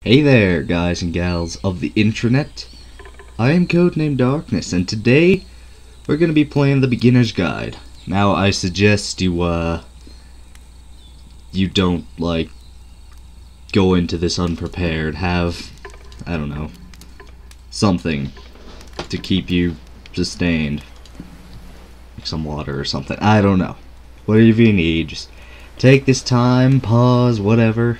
Hey there, guys and gals of the intranet. I am CodeNameDarkness, and today we're going to be playing the Beginner's Guide. Now, I suggest you don't, go into this unprepared. Have, I don't know, something to keep you sustained. Like some water or something. I don't know. Whatever you need, just take this time, pause, whatever.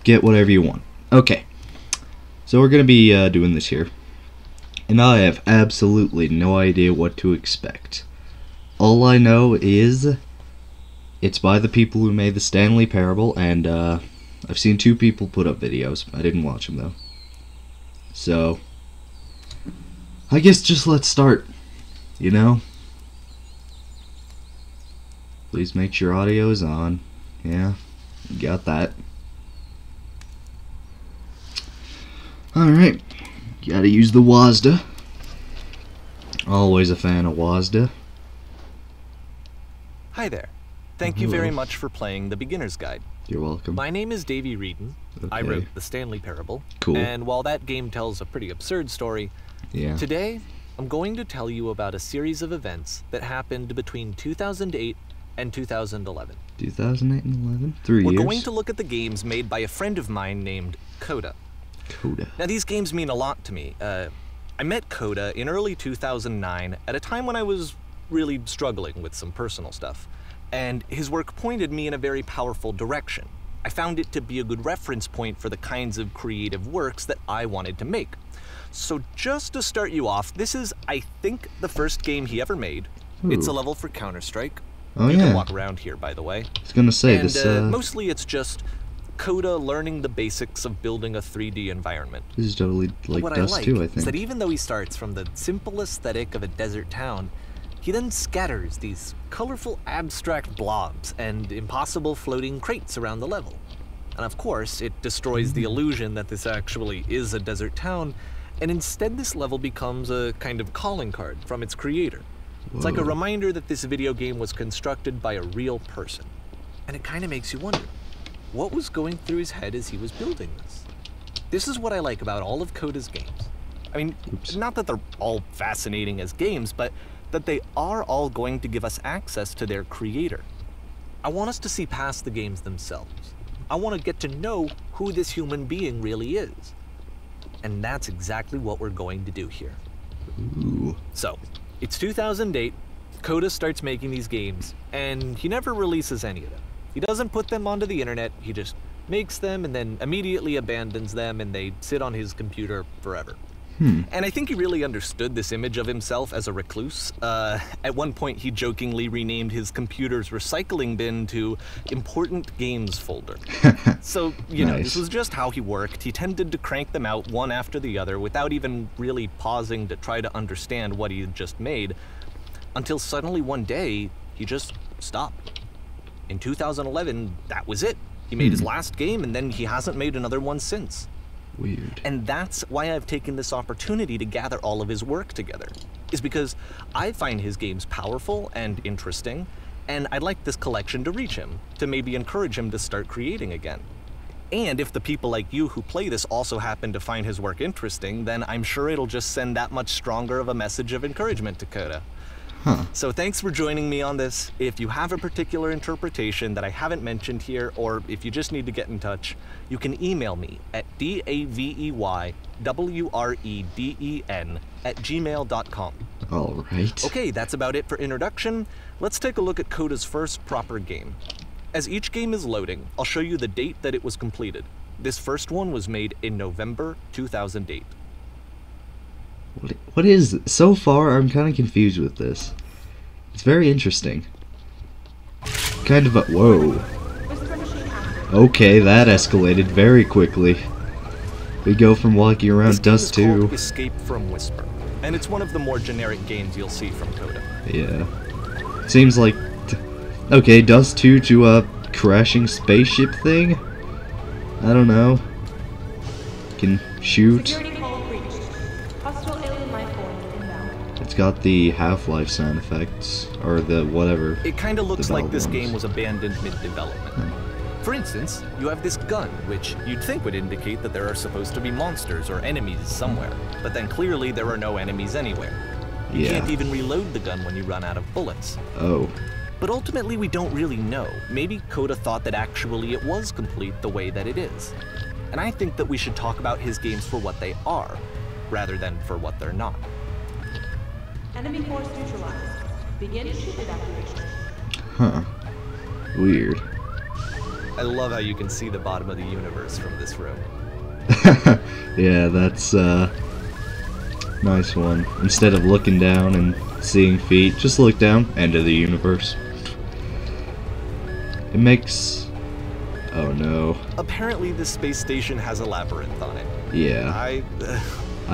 Get whatever you want. Okay, so we're gonna be doing this here, and I have absolutely no idea what to expect. All I know is it's by the people who made the Stanley Parable, and I've seen 2 people put up videos. I didn't watch them though. So I guess just let's start. You know, please make sure audio is on. Yeah, got that. Alright, gotta use the WASD. Always a fan of WASD. Hi there. Thank you very much for playing The Beginner's Guide. You're welcome. My name is Davey Reedon. Okay. I wrote The Stanley Parable. Cool. And while that game tells a pretty absurd story, today I'm going to tell you about a series of events that happened between 2008 and 2011. 2008 and 11? 3 years? We're going to look at the games made by a friend of mine named Coda. Now, these games mean a lot to me. I met Coda in early 2009 at a time when I was really struggling with some personal stuff, and his work pointed me in a very powerful direction. I found it to be a good reference point for the kinds of creative works that I wanted to make. So just to start you off, this is, I think, the first game he ever made. Ooh. It's a level for Counter-Strike. Oh, you can walk around here, by the way. I was gonna say, and, mostly it's just Coda learning the basics of building a 3D environment. This is totally like Dust 2, I think. Is that even though he starts from the simple aesthetic of a desert town, he then scatters these colorful abstract blobs and impossible floating crates around the level. And of course, it destroys the illusion that this actually is a desert town, and instead this level becomes a kind of calling card from its creator. It's like a reminder that this video game was constructed by a real person. And it kind of makes you wonder, what was going through his head as he was building this? This is what I like about all of Coda's games. I mean, not that they're all fascinating as games, but that they are all going to give us access to their creator. I want us to see past the games themselves. I want to get to know who this human being really is. And that's exactly what we're going to do here. Ooh. So, it's 2008, Coda starts making these games, and he never releases any of them. He doesn't put them onto the internet, he just makes them and then immediately abandons them, and they sit on his computer forever. And I think he really understood this image of himself as a recluse. At one point he jokingly renamed his computer's recycling bin to Important Games Folder. So, you know, this was just how he worked. He tended to crank them out one after the other without even really pausing to try to understand what he had just made, until suddenly one day he just stopped. In 2011, that was it. He made his last game, and then he hasn't made another one since. Weird. And that's why I've taken this opportunity to gather all of his work together, is because I find his games powerful and interesting, and I'd like this collection to reach him, to maybe encourage him to start creating again. And if the people like you who play this also happen to find his work interesting, then I'm sure it'll just send that much stronger of a message of encouragement to Coda. So thanks for joining me on this. If you have a particular interpretation that I haven't mentioned here, or if you just need to get in touch, you can email me at daveyWreden@gmail.com. Alright. Okay, that's about it for introduction. Let's take a look at Coda's first proper game. As each game is loading, I'll show you the date that it was completed. This first one was made in November 2008. What is... So far, I'm kind of confused with this. It's very interesting. Kind of a... Whoa. Okay, that escalated very quickly. We go from walking around Dust 2. Escape from Whisper, and it's one of the more generic games you'll see from Coda. Yeah. Seems like... Okay, Dust 2 to a crashing spaceship thing? I don't know. Can shoot. It's got the Half-Life sound effects, or the whatever. It kind of looks like this game was abandoned mid-development. For instance, you have this gun, which you'd think would indicate that there are supposed to be monsters or enemies somewhere, but then clearly there are no enemies anywhere. You can't even reload the gun when you run out of bullets. Oh. But ultimately we don't really know. Maybe Coda thought that actually it was complete the way that it is. And I think that we should talk about his games for what they are, rather than for what they're not. Enemy force neutralized. Begin ship evacuation. Huh. Weird. I love how you can see the bottom of the universe from this room. Yeah, that's nice one. Instead of looking down and seeing feet, just look down, end of the universe. It makes... Oh no. Apparently this space station has a labyrinth on it. Yeah. I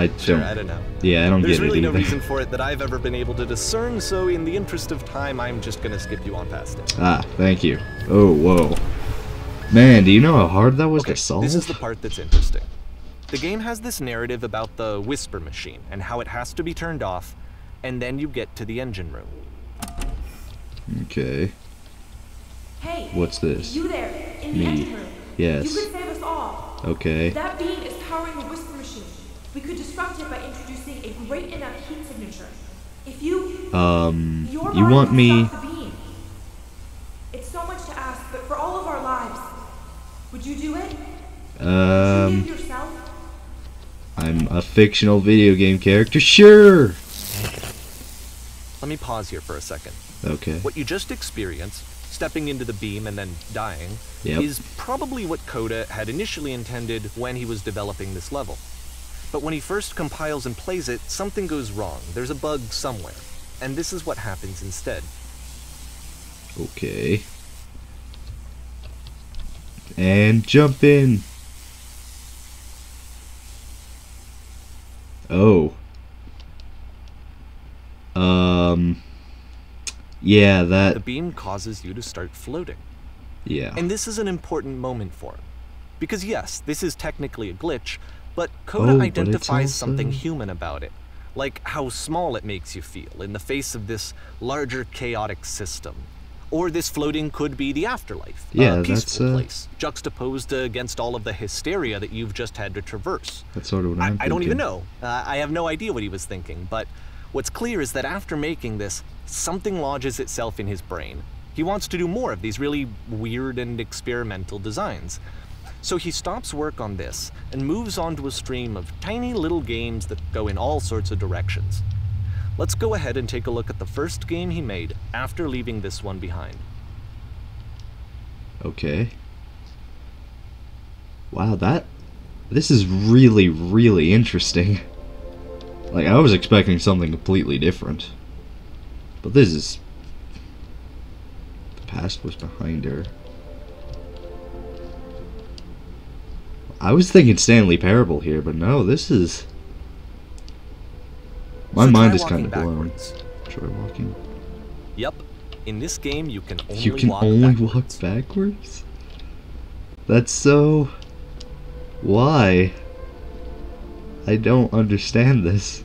don't know. Yeah, I don't get it There's really either. no reason for it that I've ever been able to discern, so in the interest of time, I'm just gonna skip you on past it. Ah, thank you. Oh, whoa. Man, do you know how hard that was to solve? This is the part that's interesting. The game has this narrative about the whisper machine and how it has to be turned off, and then you get to the engine room. Okay. Hey, what's this? You there, in the engine room. Yes. You could save us all. Okay. That beam is powering the whisper machine. We could disrupt it by introducing a great enough heat signature. If you... you want me... Stop the beam. It's so much to ask, but for all of our lives, would you do it? Would you give yourself? I'm a fictional video game character. Sure! Let me pause here for a second. Okay. What you just experienced, stepping into the beam and then dying, Yep. is probably what Coda had initially intended when he was developing this level. But when he first compiles and plays it, something goes wrong. There's a bug somewhere. And this is what happens instead. Okay. And jump in. Oh. Yeah, The that... beam causes you to start floating. Yeah. And this is an important moment for him. Because yes, this is technically a glitch, but Coda but it's identifies also- something human about it. Like how small it makes you feel in the face of this larger chaotic system. Or this floating could be the afterlife, Yeah, a peaceful that's, place, juxtaposed against all of the hysteria that you've just had to traverse. That's sort of what I'm I don't even thinking. know. I have no idea what he was thinking, but what's clear is that after making this, something lodges itself in his brain. He wants to do more of these really weird and experimental designs. So he stops work on this and moves on to a stream of tiny little games that go in all sorts of directions. Let's go ahead and take a look at the first game he made after leaving this one behind. Okay. Wow, this is really, really interesting. Like, I was expecting something completely different. But this is... The past was behind her. I was thinking Stanley Parable here, but no, this is... My So mind try is kind of walking blown. backwards. Try walking. Yep, in this game you can only You can walk only backwards. walk backwards? That's so... Why? I don't understand this.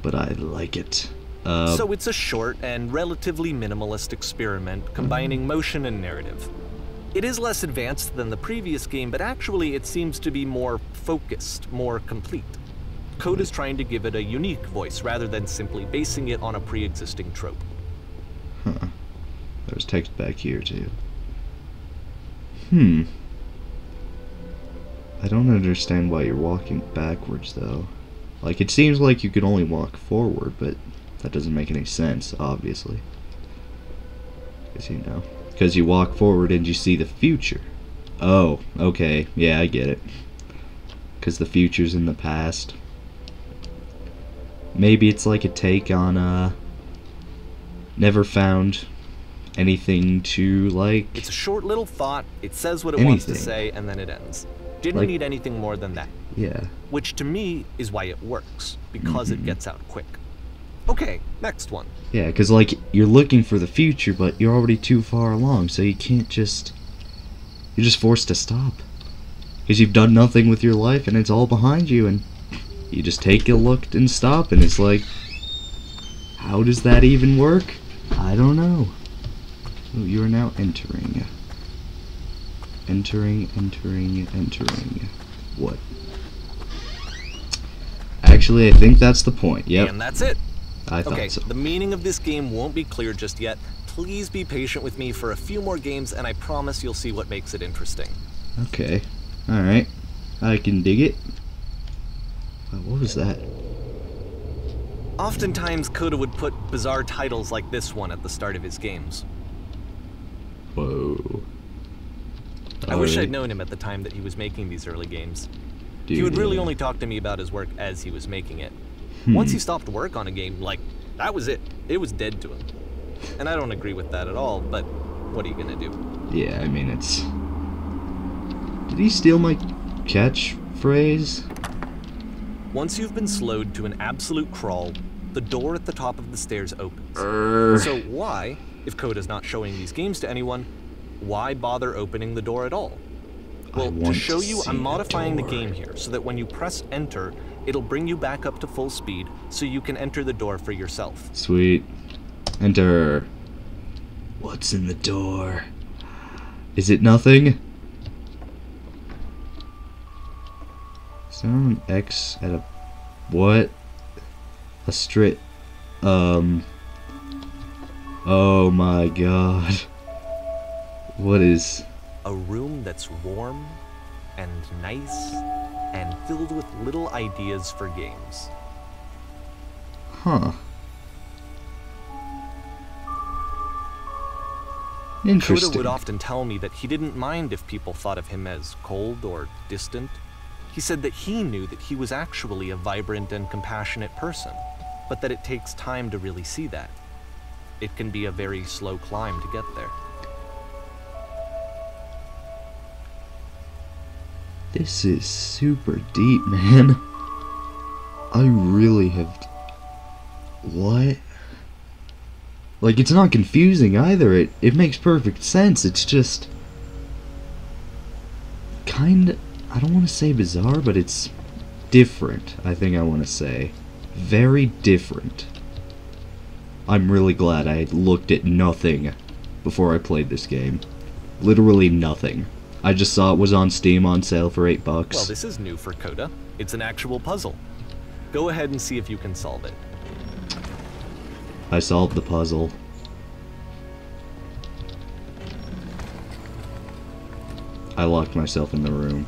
But I like it. So it's a short and relatively minimalist experiment combining motion and narrative. It is less advanced than the previous game, but actually it seems to be more focused, more complete. Code is trying to give it a unique voice rather than simply basing it on a pre-existing trope. Huh. There's text back here too. I don't understand why you're walking backwards though. Like, it seems like you could only walk forward, but that doesn't make any sense, obviously. Because, you know, because you walk forward and you see the future. Oh, okay, yeah, I get it. Because the future's in the past. Maybe it's like a take on, never found anything to, like... It's a short little thought, it says what it wants to Anything. say, and then it ends. Didn't Like- need anything more than that. Yeah. Which to me is why it works, because Mm-hmm. it gets out quick. Okay, next one. Yeah, because, like, you're looking for the future, but you're already too far along, so you can't just... You're just forced to stop. Because you've done nothing with your life, and it's all behind you, and you just take a look and stop, and it's like... How does that even work? I don't know. Oh, you are now entering. Entering. What? Actually, I think that's the point. Yep. And that's it. I thought so. The meaning of this game won't be clear just yet. Please be patient with me for a few more games, and I promise you'll see what makes it interesting. Okay. Alright. I can dig it. What was that? Oftentimes, Coda would put bizarre titles like this one at the start of his games. Whoa. I wish I'd known him at the time that he was making these early games. He would really only talk to me about his work as he was making it. Once he stopped work on a game, like, that was it. It was dead to him. And I don't agree with that at all, but what are you gonna do? Yeah, I mean, it's... Did he steal my catchphrase? Once you've been slowed to an absolute crawl, the door at the top of the stairs opens. So why, if Coda's not showing these games to anyone, why bother opening the door at all? Well, to show you, I'm modifying the game here so that when you press enter, it'll bring you back up to full speed so you can enter the door for yourself. Sweet. Enter. What's in the door? Is it nothing? Sound X at a... What? A straight... Oh my god. What is... A room that's warm and nice and filled with little ideas for games. Huh. Interesting. Coda would often tell me that he didn't mind if people thought of him as cold or distant. He said that he knew that he was actually a vibrant and compassionate person, but that it takes time to really see that. It can be a very slow climb to get there. This is super deep, man. I really have... What? Like, it's not confusing either. It makes perfect sense. It's just... kinda... I don't want to say bizarre, but it's different, I think I want to say. Very different. I'm really glad I looked at nothing before I played this game. Literally nothing. I just saw it was on Steam on sale for $8. Well, this is new for Coda. It's an actual puzzle. Go ahead and see if you can solve it. I solved the puzzle. I locked myself in the room.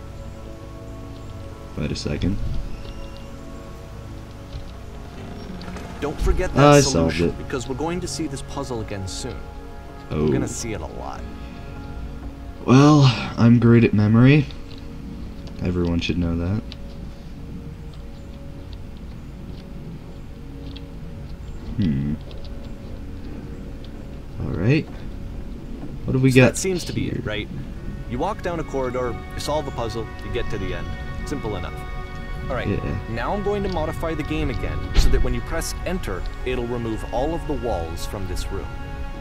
Wait a second. Don't forget that solution, solved it. because we're going to see this puzzle again soon. Oh. We're gonna see it a lot. Well, I'm great at memory. Everyone should know that. Alright. What have we got? That seems to be it, right? You walk down a corridor, you solve a puzzle, you get to the end. Simple enough. Alright, now I'm going to modify the game again, so that when you press enter, it'll remove all of the walls from this room.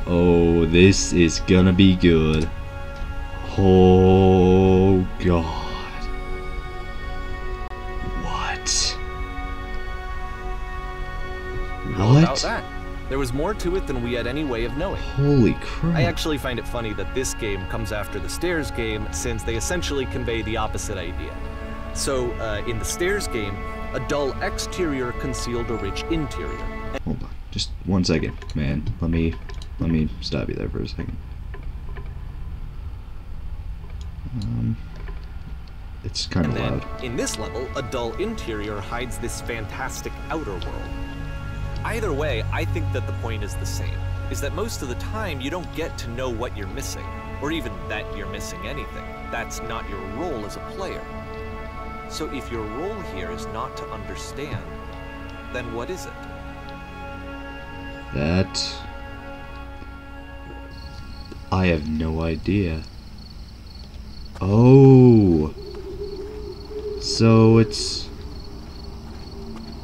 Oh, this is gonna be good. Oh, God. What? How about that? There was more to it than we had any way of knowing. Holy crap. I actually find it funny that this game comes after the Stairs game, since they essentially convey the opposite idea. So, in the Stairs game, a dull exterior concealed a rich interior. Hold on, just 1 second, man. Let me stop you there for a second. It's kind of loud. In this level, a dull interior hides this fantastic outer world. Either way, I think that the point is the same, is that most of the time you don't get to know what you're missing, or even that you're missing anything. That's not your role as a player. So if your role here is not to understand, then what is it? That... I have no idea. Oh... So it's...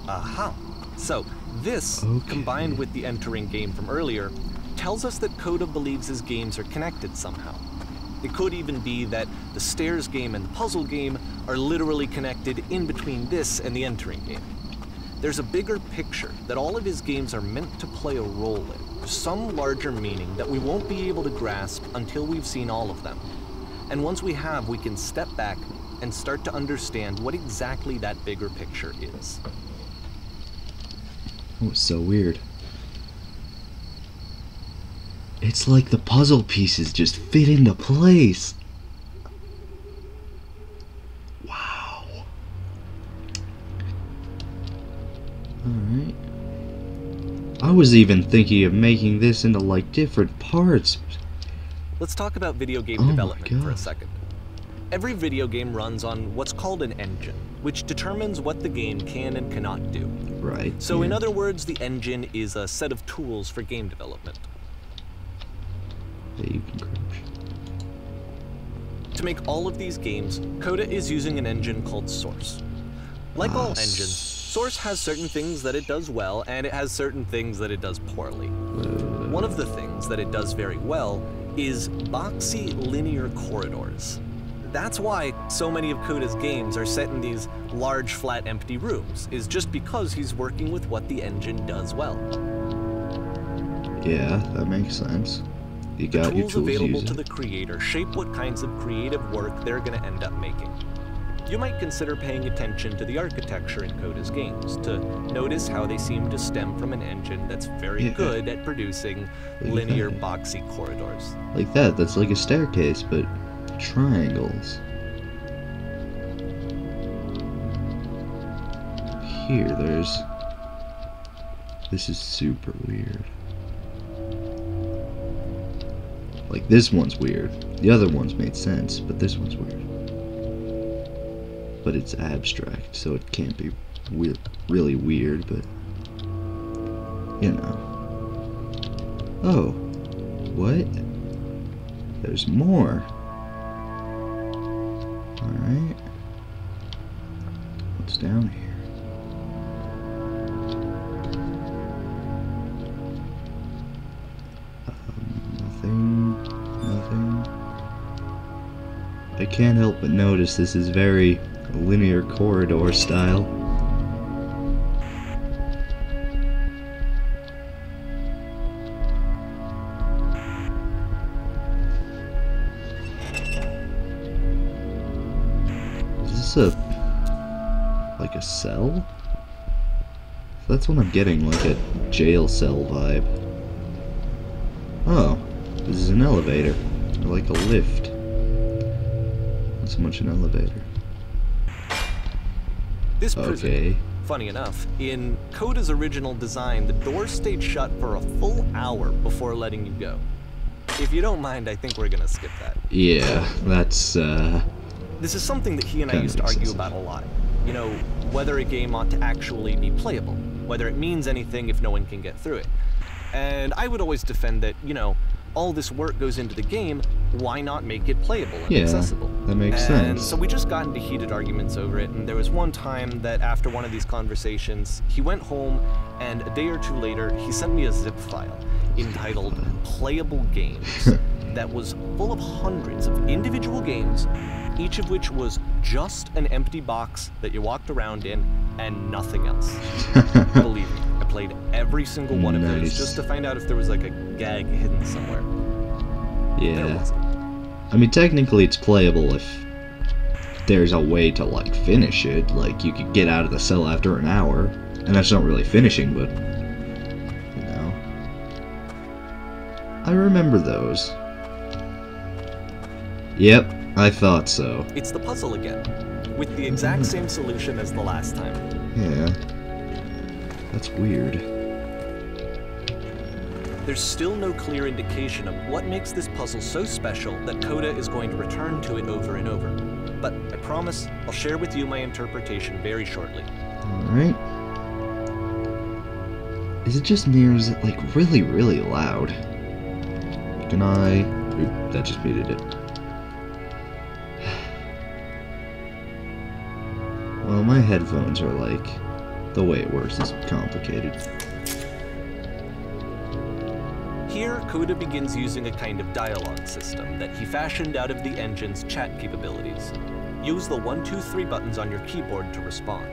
Aha! So, this, combined with the entering game from earlier, tells us that Coda believes his games are connected somehow. It could even be that the Stairs game and the puzzle game are literally connected in between this and the entering game. There's a bigger picture that all of his games are meant to play a role in, some larger meaning that we won't be able to grasp until we've seen all of them. And once we have, we can step back and start to understand what exactly that bigger picture is. Oh, it's so weird. It's like the puzzle pieces just fit into place. Wow. Alright. I was even thinking of making this into like different parts. Let's talk about video game development for a second. Every video game runs on what's called an engine, which determines what the game can and cannot do. Right. So in other words, the engine is a set of tools for game development. Yeah, you can crouch. To make all of these games, Coda is using an engine called Source. Like all engines, Source has certain things that it does well, and it has certain things that it does poorly. One of the things that it does very well is boxy linear corridors. That's why so many of Coda's games are set in these large, flat, empty rooms, is just because he's working with what the engine does well. Yeah, that makes sense. You got the your tools available use to it. the creator shape what kinds of creative work they're going to end up making. You might consider paying attention to the architecture in Coda's games, to notice how they seem to stem from an engine that's very good at producing linear, boxy corridors. Like that, that's like a staircase, but triangles. Here, there's... This is super weird. Like, this one's weird. The other ones made sense, but this one's weird. But it's abstract, so it can't be weird, really weird, but... You know. Oh. What? There's more. Alright. What's down here? Nothing. I can't help but notice this is very linear corridor style. Is this like a cell? That's what I'm getting, like a jail cell vibe. Oh, this is an elevator, or like a lift. Not so much an elevator. This prison, funny enough, in Coda's original design, the door stayed shut for a full hour before letting you go. If you don't mind, I think we're gonna skip that. Yeah, that's, This is something that he and I used to argue about a lot. You know, whether a game ought to actually be playable, whether it means anything if no one can get through it. And I would always defend that, you know, all this work goes into the game, why not make it playable and accessible? That makes And sense. so we just got into heated arguments over it, and there was one time that after one of these conversations, he went home, and a day or two later, he sent me a zip file entitled Playable Games that was full of hundreds of individual games, each of which was just an empty box that you walked around in and nothing else. Believe me, I played every single one of those just to find out if there was like a gag hidden somewhere. There Yeah. wasn't. I mean, technically it's playable if there's a way to, like, finish it. Like, you could get out of the cell after an hour. And that's not really finishing, but... You know. I remember those. Yep, I thought so. It's the puzzle again, with the exact same solution as the last time. Yeah. That's weird. There's still no clear indication of what makes this puzzle so special that Coda is going to return to it over and over. But I promise I'll share with you my interpretation very shortly. Alright. Is it just me, or is it, like, really, really loud? Can I... Oop, that just muted it. Well, my headphones are like... The way it works is complicated. Here, Coda begins using a kind of dialogue system that he fashioned out of the engine's chat capabilities. Use the 1, 2, 3 buttons on your keyboard to respond.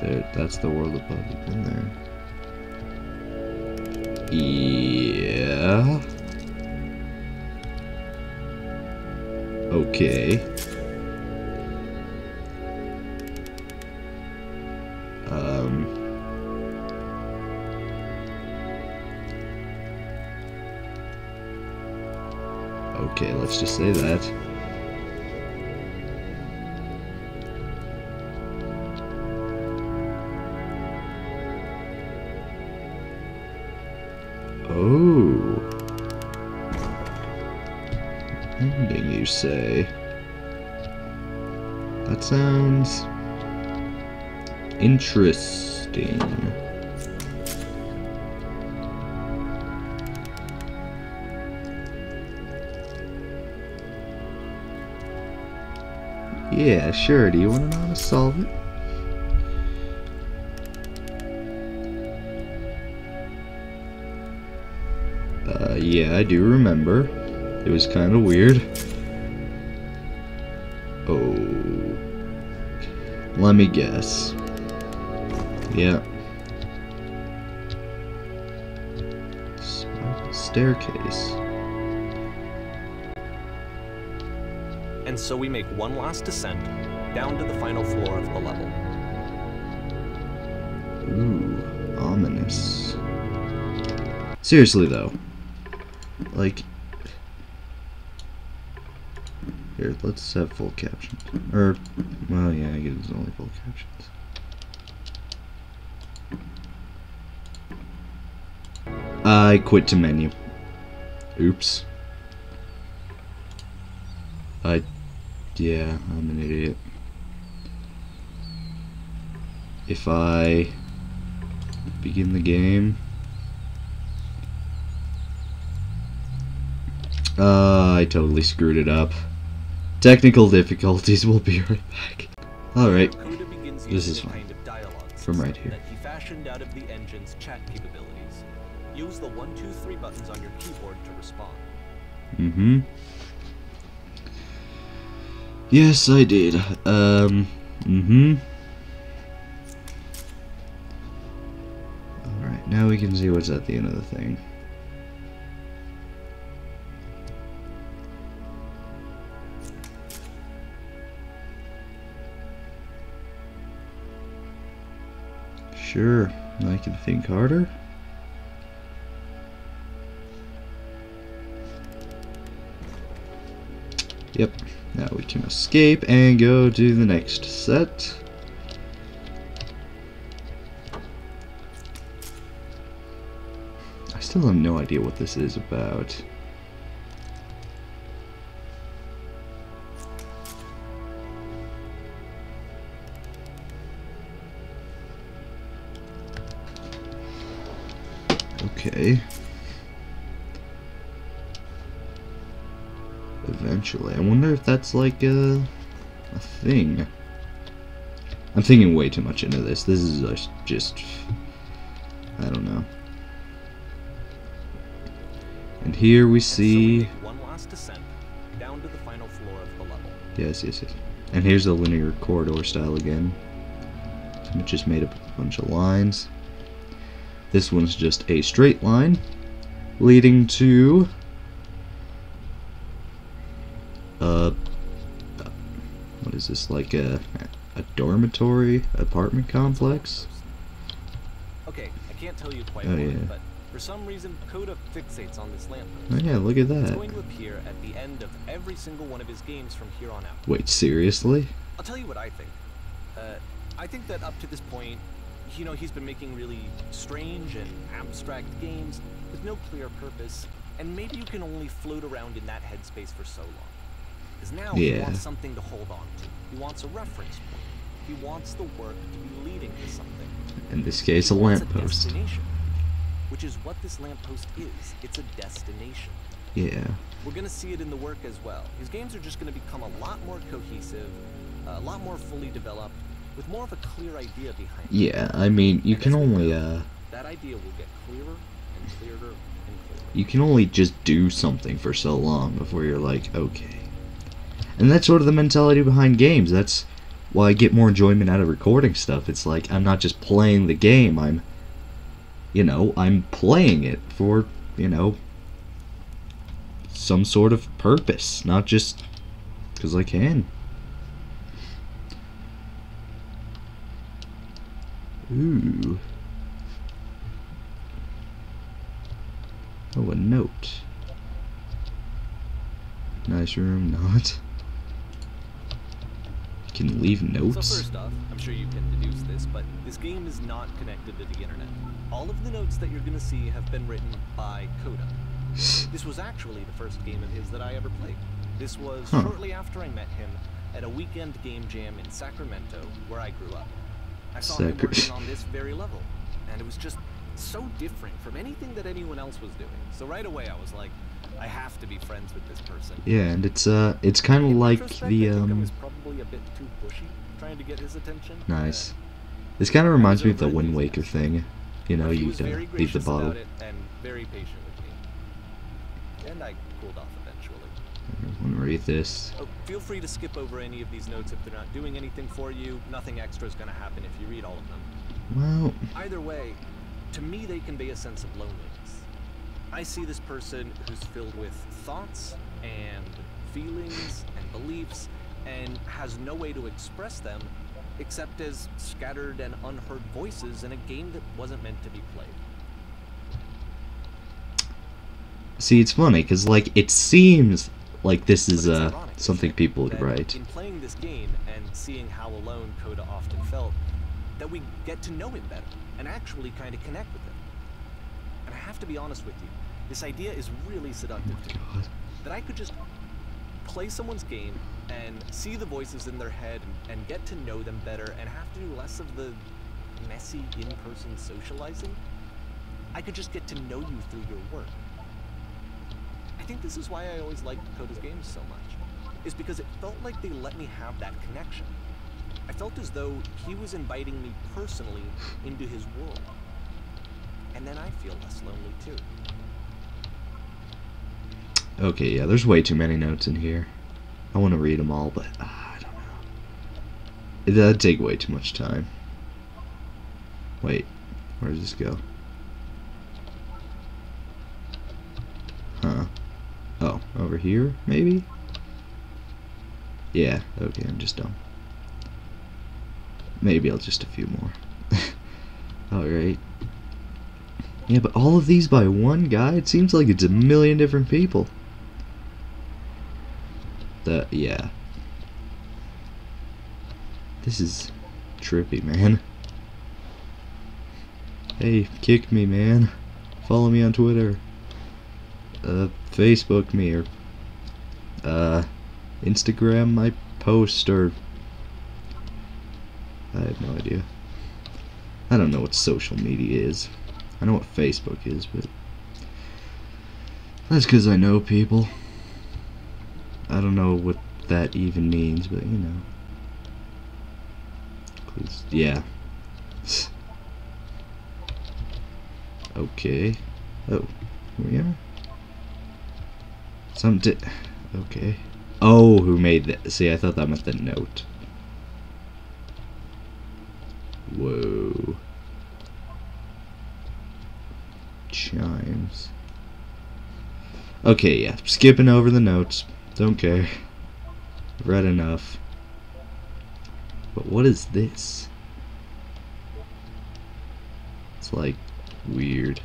There, that's the world above you in there. Yeah. Okay. Okay, let's just say that. Oh. Ending, you say? That sounds interesting. Yeah, sure. Do you want to know how to solve it? Yeah, I do remember. It was kind of weird. Oh. Let me guess. Yeah. Staircase. And so we make one last descent down to the final floor of the level. Ooh, ominous. Seriously though. Like, here, let's have full captions. Or, well, yeah, I guess it's only full captions. I quit to menu. Oops. Yeah, I'm an idiot. If I begin the game... I totally screwed it up. Technical difficulties, we'll be right back. Alright, this is fine. From right here. That he fashioned out of the engine's chat capabilities. Use the 1, 2, 3 buttons on your keyboard to respond. Mm-hmm. Yes, I did. Mm-hmm. Alright, now we can see what's at the end of the thing. Sure, I can think harder. Yep, now we can escape and go to the next set. I still have no idea what this is about. Okay. Eventually. I wonder if that's like a thing. I'm thinking way too much into this. This is just... I don't know. And here we see... One last descent down to the final floor of the level. Yes, yes, yes. And here's the linear corridor style again. It just made up a bunch of lines. This one's just a straight line leading to what is this, like a dormitory apartment complex? Okay, I can't tell you quite Oh, why, yeah. but for some reason Coda fixates on this lamppost. Oh yeah, look at It's that. going to appear at the end of every single one of his games from here on out. Wait, seriously? I'll tell you what I think. I think that up to this point, you know, he's been making really strange and abstract games with no clear purpose, and maybe you can only float around in that headspace for so long. Because now he wants something to hold on to. He wants a reference point. He wants the work to be leading to something. In this case, a He wants lamppost. destination, which is what this lamppost is. It's a destination. Yeah. We're going to see it in the work as well. His games are just going to become a lot more cohesive, a lot more fully developed, with more of a clear idea behind it. Yeah, I mean, you can only, that idea will get clearer and clearer and clearer. you can only just do something for so long before you're like, okay. And that's sort of the mentality behind games. That's why I get more enjoyment out of recording stuff. It's like, I'm not just playing the game, I'm you know, I'm playing it for, you know, some sort of purpose, not just because I can. Ooh. Oh, a note. Nice room, not. You can leave notes? So first off, I'm sure you can deduce this, but this game is not connected to the internet. All of the notes that you're gonna see have been written by Coda. This was actually the first game of his that I ever played. This was shortly after I met him at a weekend game jam in Sacramento, where I grew up. I saw him working on this very level, and it was just so different from anything that anyone else was doing. So right away I was like, I have to be friends with this person. Yeah, and it's kind of like the I think I was probably a bit too pushy, trying to get his attention. Nice. This kind of reminds me of the Wind Waker thing. You know, you leave the bottle. About it and very patient with me. And I cooled off eventually. I want to read this. Oh, feel free to skip over any of these notes if they're not doing anything for you. Nothing extra is going to happen if you read all of them. Well, either way, to me they convey a sense of loneliness. I see this person who's filled with thoughts and feelings and beliefs and has no way to express them except as scattered and unheard voices in a game that wasn't meant to be played. see, it's funny because like it seems like this is something people would write. In playing this game and seeing how alone Coda often felt, that we get to know him better and actually kind of connect with him. And I have to be honest with you, this idea is really seductive to me. That I could just play someone's game and see the voices in their head and get to know them better and have to do less of the messy in-person socializing. I could just get to know you through your work. I think this is why I always liked Coda's games so much, is because it felt like they let me have that connection. I felt as though he was inviting me personally into his world. And then I feel less lonely too. Okay, yeah, there's way too many notes in here. I want to read them all, but I don't know. That'd take way too much time. Wait, where does this go? Huh. Oh, over here, maybe? Yeah, okay, I'm just dumb. Maybe I'll just a few more. Alright. Yeah, but all of these by one guy? It seems like it's a million different people. Yeah. This is trippy, man. Hey, kick me, man. Follow me on Twitter. Facebook me, or Instagram my post, or I have no idea. I don't know what social media is. I know what Facebook is, but that's because I know people. I don't know what that even means, but you know. Yeah. Okay. Oh, here we are. Okay. Oh, who made that? See, I thought that meant the note. Whoa. Chimes. Okay, yeah. Skipping over the notes. Don't care. Read enough. But what is this? It's like weird.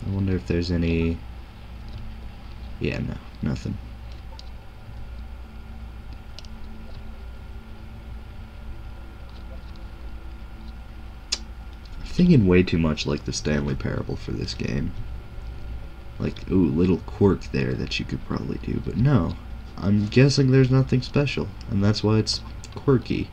I wonder if there's any... Yeah, no, nothing. I'm thinking way too much like the Stanley Parable for this game. Like, ooh, little quirk there that you could probably do, but no. I'm guessing there's nothing special, and that's why it's quirky.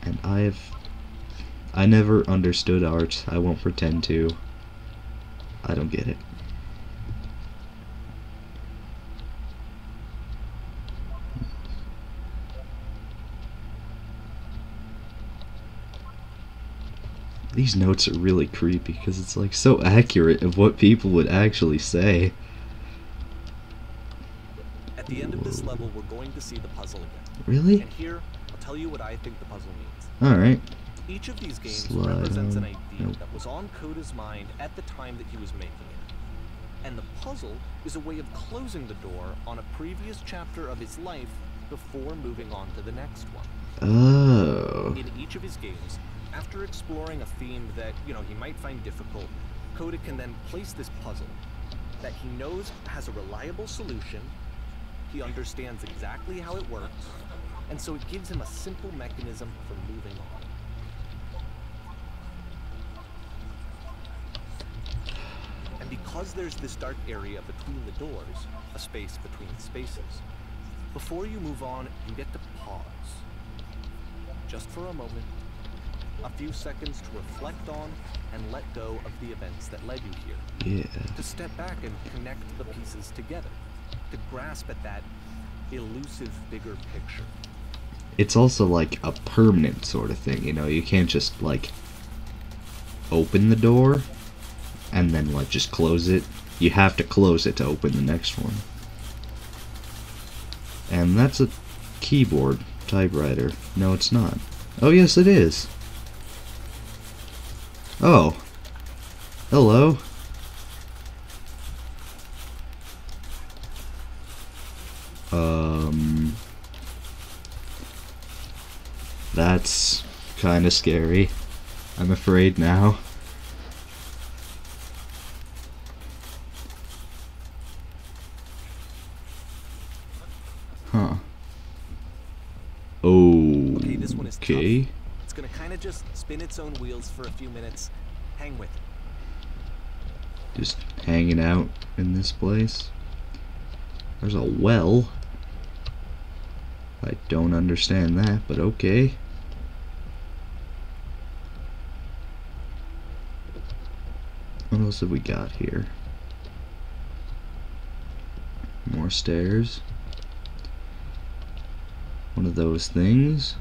And I never understood art. I won't pretend to. I don't get it. These notes are really creepy because it's like so accurate of what people would actually say. At the end of this level, we're going to see the puzzle again. Really? And here, I'll tell you what I think the puzzle means. Alright. Each of these games Slide represents an on. idea Nope. that was on Coda's mind at the time that he was making it. And the puzzle is a way of closing the door on a previous chapter of his life before moving on to the next one. Oh. In each of his games, after exploring a theme that, he might find difficult, Coda can then place this puzzle that he knows has a reliable solution, he understands exactly how it works, and so it gives him a simple mechanism for moving on. And because there's this dark area between the doors, a space between spaces, before you move on, you get to pause. Just for a moment, a few seconds to reflect on and let go of the events that led you here. Yeah. To step back and connect the pieces together. To grasp at that elusive bigger picture. It's also like a permanent sort of thing, you can't just like open the door and then like just close it. You have to close it to open the next one. And that's a keyboard typewriter. No, it's not. Oh, yes, it is. Oh. Hello. That's kind of scary, I'm afraid now. Huh. Okay, this one is tough. Okay. It's gonna kind of just spin its own wheels for a few minutes. Hang with it. Just hanging out in this place. There's a well. I don't understand that, but okay. What else have we got here? More stairs. One of those things.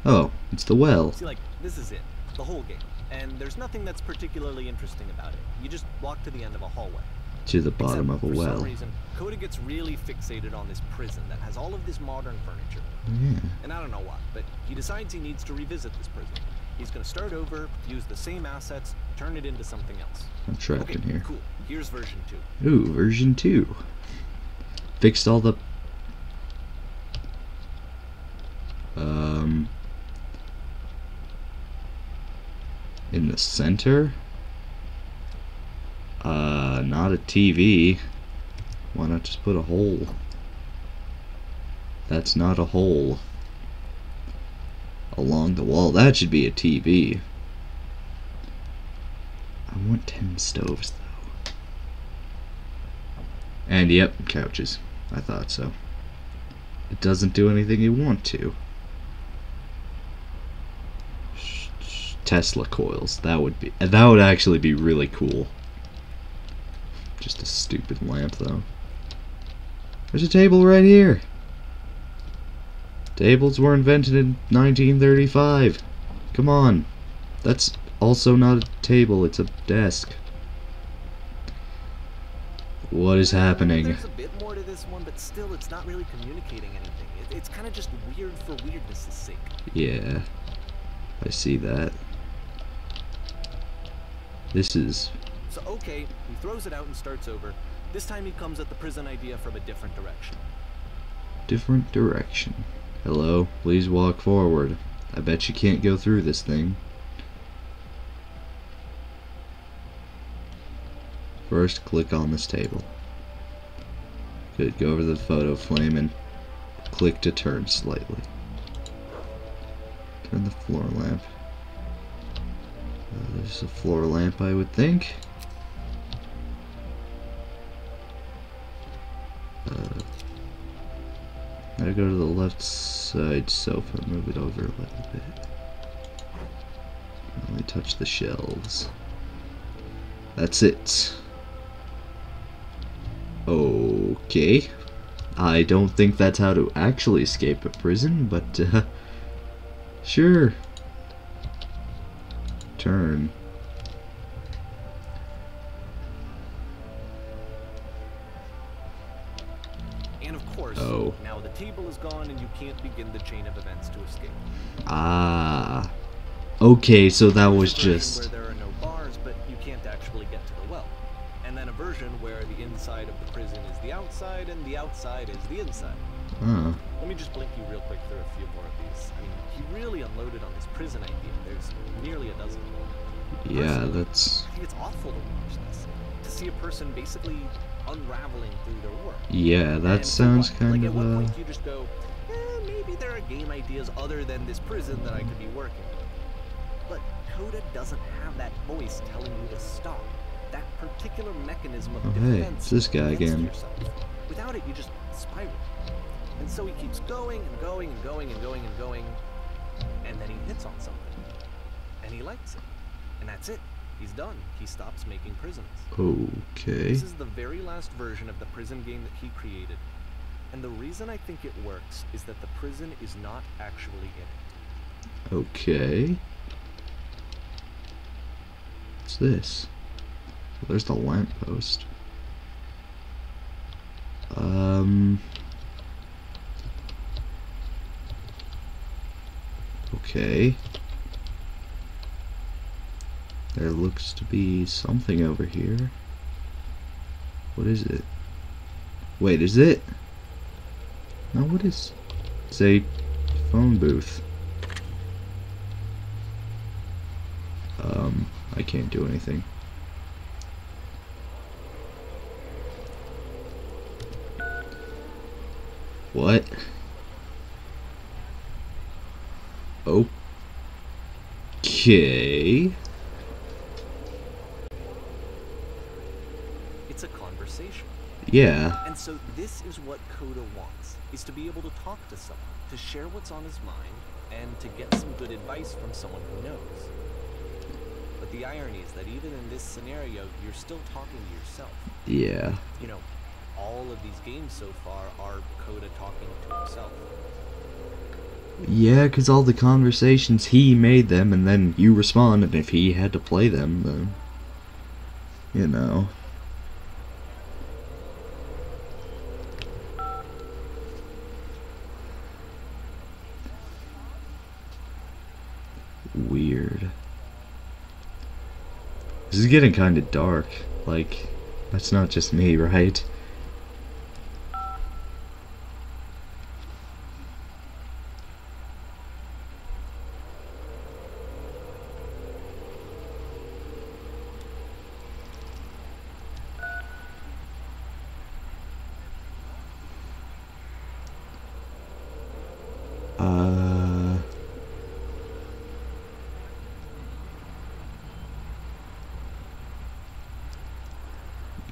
Oh, it's the well. See, this is it. The whole game. And there's nothing that's particularly interesting about it. You just walk to the end of a hallway. To the bottom of a For well. some reason, Coda gets really fixated on this prison that has all of this modern furniture. Yeah. And I don't know why, but he decides he needs to revisit this prison. He's gonna start over, use the same assets, turn it into something else. I'm trapped in here. Cool. Here's version 2. Ooh, version 2. Fixed all the... In the center? Not a TV. Why not just put a hole? That's not a hole. Along the wall, that should be a TV. I want 10 stoves, though. And yep, couches. I thought so. It doesn't do anything you want to. Tesla coils. That would actually be really cool. Just a stupid lamp, though. There's a table right here. Tables were invented in 1935. Come on. That's also not a table, it's a desk. What is happening? There's a bit more to this one, but still, it's not really communicating anything. It's kind of just weird for weirdness' sake. Yeah, I see that. This is... So, okay, he throws it out and starts over. This time he comes at the prison idea from a different direction. Different direction. Hello, please walk forward. I bet you can't go through this thing. First, click on this table. Good, go over the photo frame and click to turn slightly. Turn the floor lamp. There's a floor lamp, I would think. Gotta go to the left side sofa, move it over a little bit. Only touch the shelves. That's it. Okay. I don't think that's how to actually escape a prison, but sure. Turn. course, Oh. now the table is gone and you can't begin the chain of events to escape. Ah. Okay, so that was There's a version just... where there are no bars, but you can't actually get to the well. And then a version where the inside of the prison is the outside and the outside is the inside. Huh. Let me just blink you real quick through a few more of these. I mean, he really unloaded on this prison idea. There's nearly a dozen. Yeah, Personally, that's... I think it's awful to watch this. To see a person basically unraveling through their work. Yeah, that And for sounds what? kind like, of, at what point you just go, maybe there are game ideas other than this prison that I could be working with. But Coda doesn't have that voice telling you to stop. That particular mechanism of hey, defense it's this guy against again. yourself. Without it, you just spiral. And so he keeps going and going and going and going and going, and then he hits on something. And he likes it. And that's it. He's done. He stops making prisons. Okay. This is the very last version of the prison game that he created. And the reason I think it works is that the prison is not actually in it. Okay. What's this? There's the lamppost. Okay. There looks to be something over here. What is it? Wait, is it? No, what is? It's a phone booth. I can't do anything. What? Okay. It's a conversation. Yeah. And so this is what Coda wants, is to be able to talk to someone, to share what's on his mind, and to get some good advice from someone who knows. But the irony is that even in this scenario, you're still talking to yourself. Yeah. You know, all of these games so far are Coda talking to himself. Yeah, because all the conversations, he made them, and then you respond, and if he had to play them, then... You know... Weird. This is getting kind of dark. Like, that's not just me, right?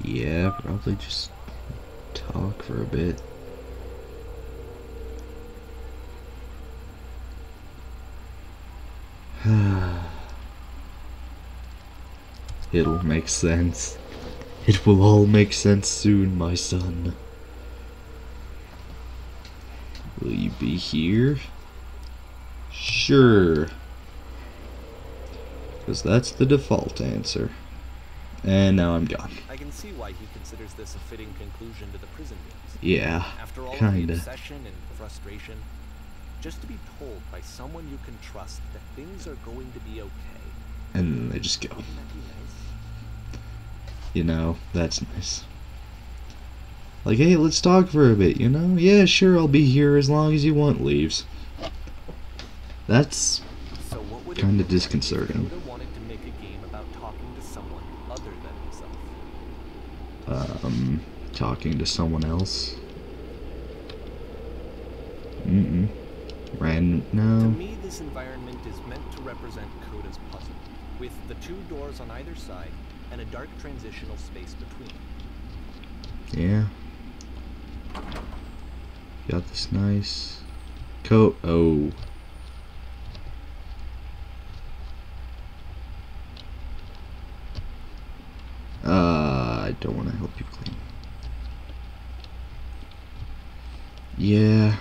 Yeah, probably just talk for a bit. It'll make sense. It will all make sense soon, my son. Will you be here? Sure. Because that's the default answer. And now I'm gone. I can see why he considers this a fitting conclusion to the prison games. Yeah, After all kinda. the obsession and frustration, just to be told by someone you can trust that things are going to be okay. And then they just go. Wouldn't that be nice? You know, that's nice. Like, hey, let's talk for a bit, you know? Yeah, sure, I'll be here as long as you want, leaves. That's So what would kind it of be disconcerting. if Coda wanted to make a game about talking to someone other than himself? Talking to someone else. Random, To no. me, this environment is meant to represent Coda's puzzle, with the two doors on either side and a dark transitional space between. Yeah. Got this nice coat. Oh. I don't want to help you clean. Yeah.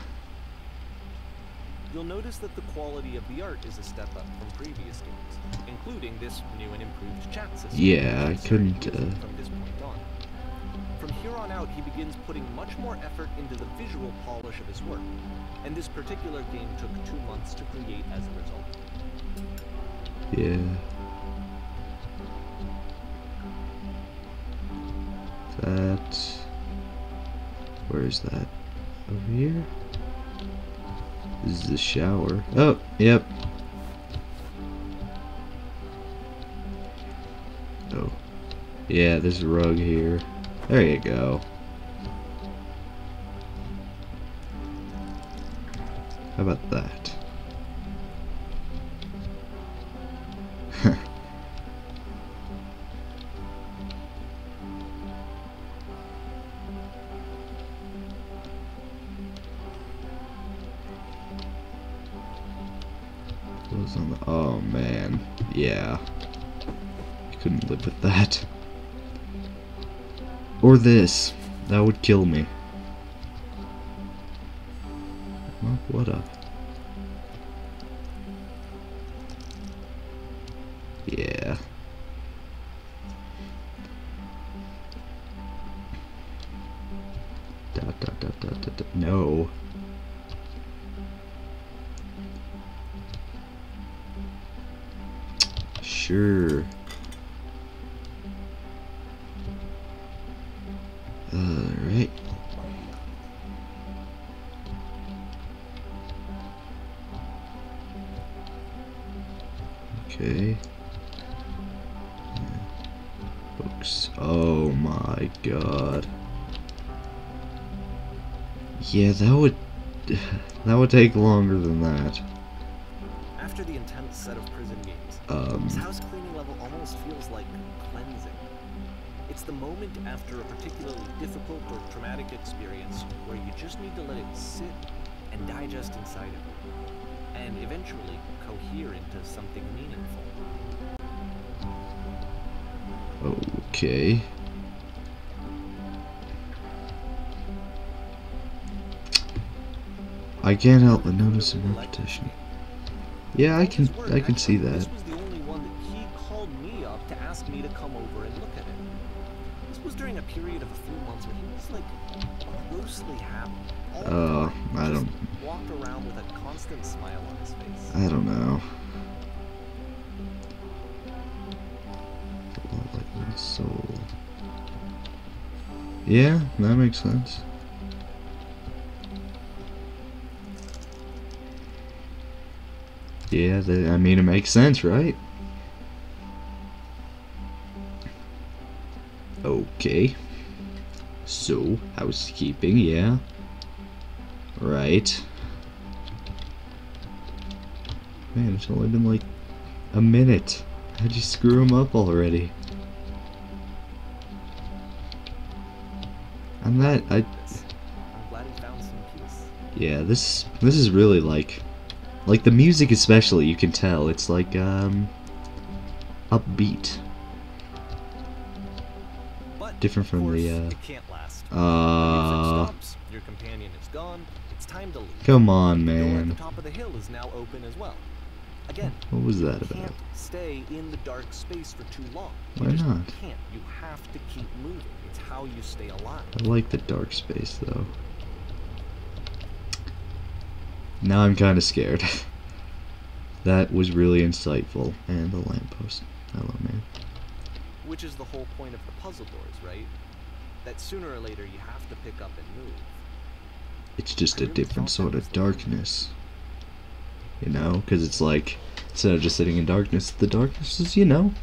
You'll notice that the quality of the art is a step up from previous games, including this new and improved chat system. Yeah, I which I'm starting couldn't, to use from this point on. From here on out, out, he begins putting much more effort into the visual polish of his work, and this particular game took 2 months to create as a result. Yeah. That... Where is that? Over here? This is the shower. Oh, yep. Oh. Yeah, there's a rug here. There you go. How about that? What's on the... Oh man, yeah. I couldn't live with that. Or this. That would kill me. Well, what up? Yeah. Dot dot dot dot dot dot. No. Sure. Alright. Okay. Books. Oh my god. Yeah, that would take longer than that. After the intense set of prison games, this house cleaning level almost feels like cleansing. It's the moment after a particularly difficult or traumatic experience where you just need to let it sit and digest inside of you, and eventually cohere into something meaningful. Okay. I can't help but notice a repetition. Yeah, I can see that. This was the only one that he called me up to ask me to come over and look at it. This was during a period of a few months where he was like grossly happy. I don't. Walked around with a constant smile on his face. I don't know. Like my soul. Yeah, that makes sense. Yeah, I mean, it makes sense, right? Okay. So, housekeeping, yeah. Right. Man, it's only been like a minute. How'd you screw him up already? I'm glad he found some peace. Yeah, this is really like the music especially, you can tell it's like upbeat. But different from the it can't last. Stops, your companion is gone. It's time to leave. Come on, The door at man. the top of the hill is now open as well. Again, What was that you about? can't stay in the dark space for too long. Why You just not? can't. You have to keep moving. It's how you stay alive. I like the dark space though. Now I'm kind of scared. That was really insightful. And the lamppost. Hello, man. Which is the whole point of the puzzle doors, right? That sooner or later you have to pick up and move. It's just I a really different thought that sort was of the point. darkness. You know? Because it's like, instead of just sitting in darkness, the darkness is, you know,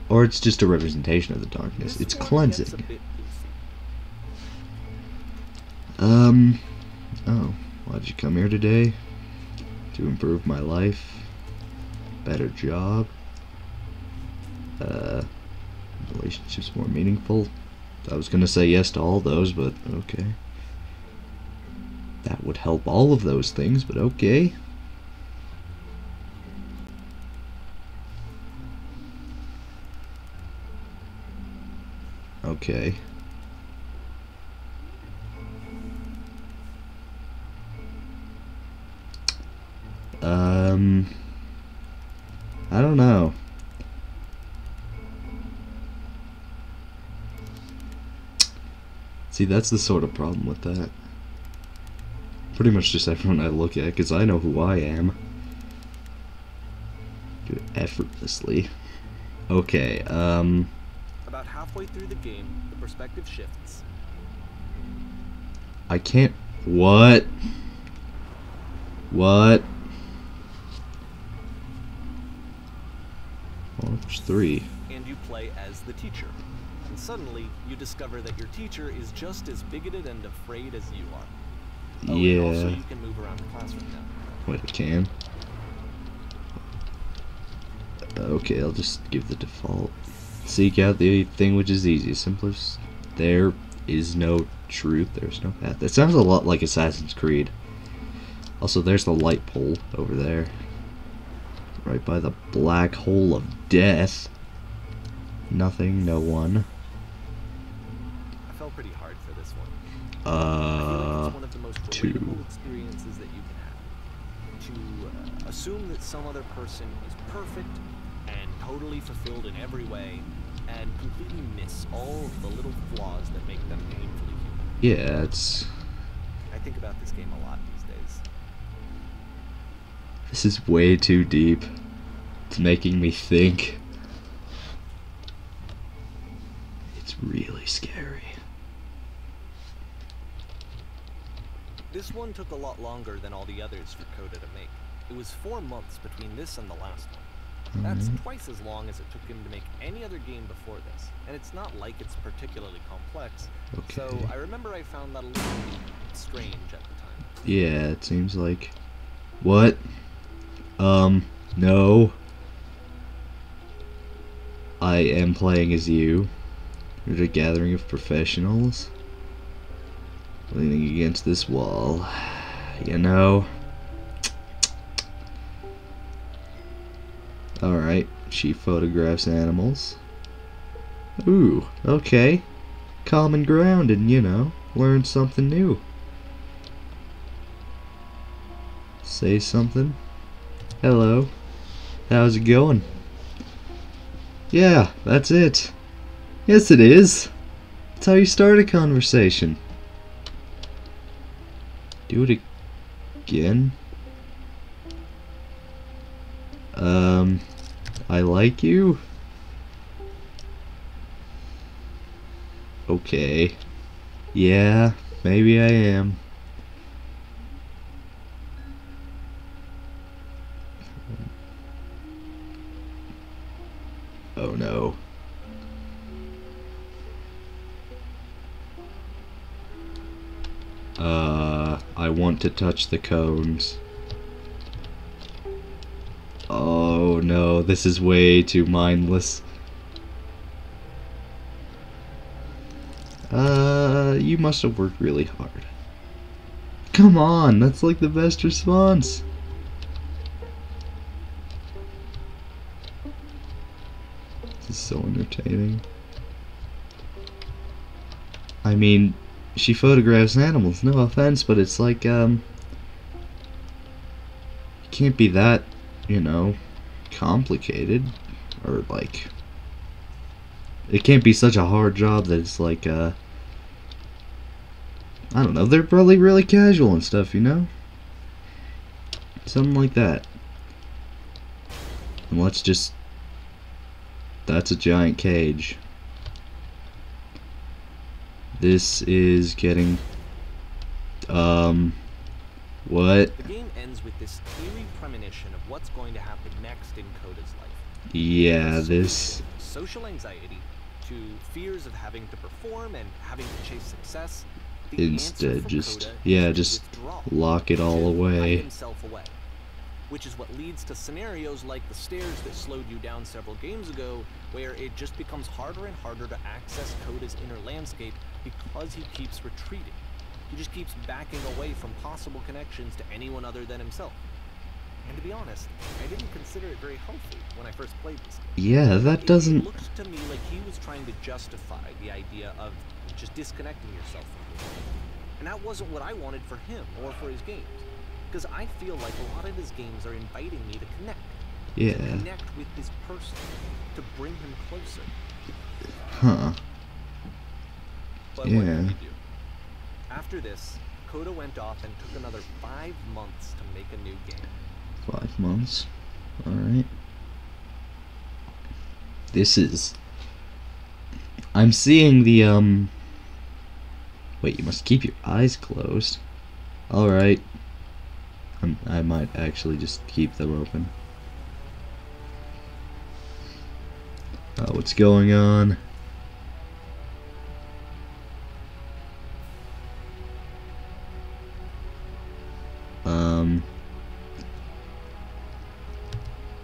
or it's just a representation of the darkness. It's This one gets a cleansing. bit goofy. Oh, why'd you come here today? To improve my life? Better job? Relationships more meaningful? I was gonna say yes to all those, but okay. That would help all of those things, but okay. Okay. I don't know. See, that's the sort of problem with that. Pretty much just everyone I look at, because I know who I am. Do it effortlessly. Okay, About halfway through the game, the perspective shifts. I can't... What? What? Well, there's 3. And you play as the teacher. And suddenly, you discover that your teacher is just as bigoted and afraid as you are. Oh, Yeah. and also you can move around the classroom now. Wait, I can? Okay, I'll just give the default. Seek out the thing which is easy. Simplest. There is no truth. There's no path. That sounds a lot like Assassin's Creed. Also, there's the light pole over there. Right by the black hole of death. Nothing, no one. I felt pretty hard for this one. I feel like it's one of the most 2. relatable experiences that you can have. To assume that some other person is perfect and totally fulfilled in every way, and completely miss all of the little flaws that make them painfully human. Yeah, it's... I think about this game a lot these days. This is way too deep. It's making me think. It's really scary. This one took a lot longer than all the others for Coda to make. It was 4 months between this and the last one. That's twice as long as it took him to make any other game before this, and it's not like it's particularly complex, so I remember I found that a little strange at the time. Yeah, it seems like... What? No. I am playing as you. There's a gathering of professionals. Leaning against this wall. You know... Alright, she photographs animals. Ooh, okay. Common ground and, you know, learn something new. Say something. Hello. How's it going? Yeah, that's it. Yes, it is. That's how you start a conversation. Do it again. I like you? Okay. Yeah, maybe I am. Oh no. I want to touch the cones. Oh no, this is way too mindless. You must have worked really hard. Come on, that's like the best response. This is so entertaining. I mean, she photographs animals, no offense, but it's like, it can't be that, you know, complicated, or like, it can't be such a hard job that it's like, I don't know, they're probably really casual and stuff, you know? Something like that. And let's just, that's a giant cage. This is getting, what? The game ends with this eerie premonition of what's going to happen next in Coda's life. Yeah, this... Social anxiety to fears of having to perform and having to chase success. Instead, just, yeah, just lock it all away. Himself away. Which is what leads to scenarios like the stairs that slowed you down several games ago, where it just becomes harder and harder to access Coda's inner landscape because he keeps retreating. He just keeps backing away from possible connections to anyone other than himself. And to be honest, I didn't consider it very healthy when I first played this game. Yeah, that doesn't... It looked to me like he was trying to justify the idea of just disconnecting yourself from the world. And that wasn't what I wanted for him or for his games. Because I feel like a lot of his games are inviting me to connect. Yeah. To connect with this person. To bring him closer. Huh. But yeah. what can we do? After this, Coda went off and took another 5 months to make a new game. 5 months. Alright. This is... I'm seeing the, Wait, you must keep your eyes closed. Alright. I might actually just keep them open. What's going on?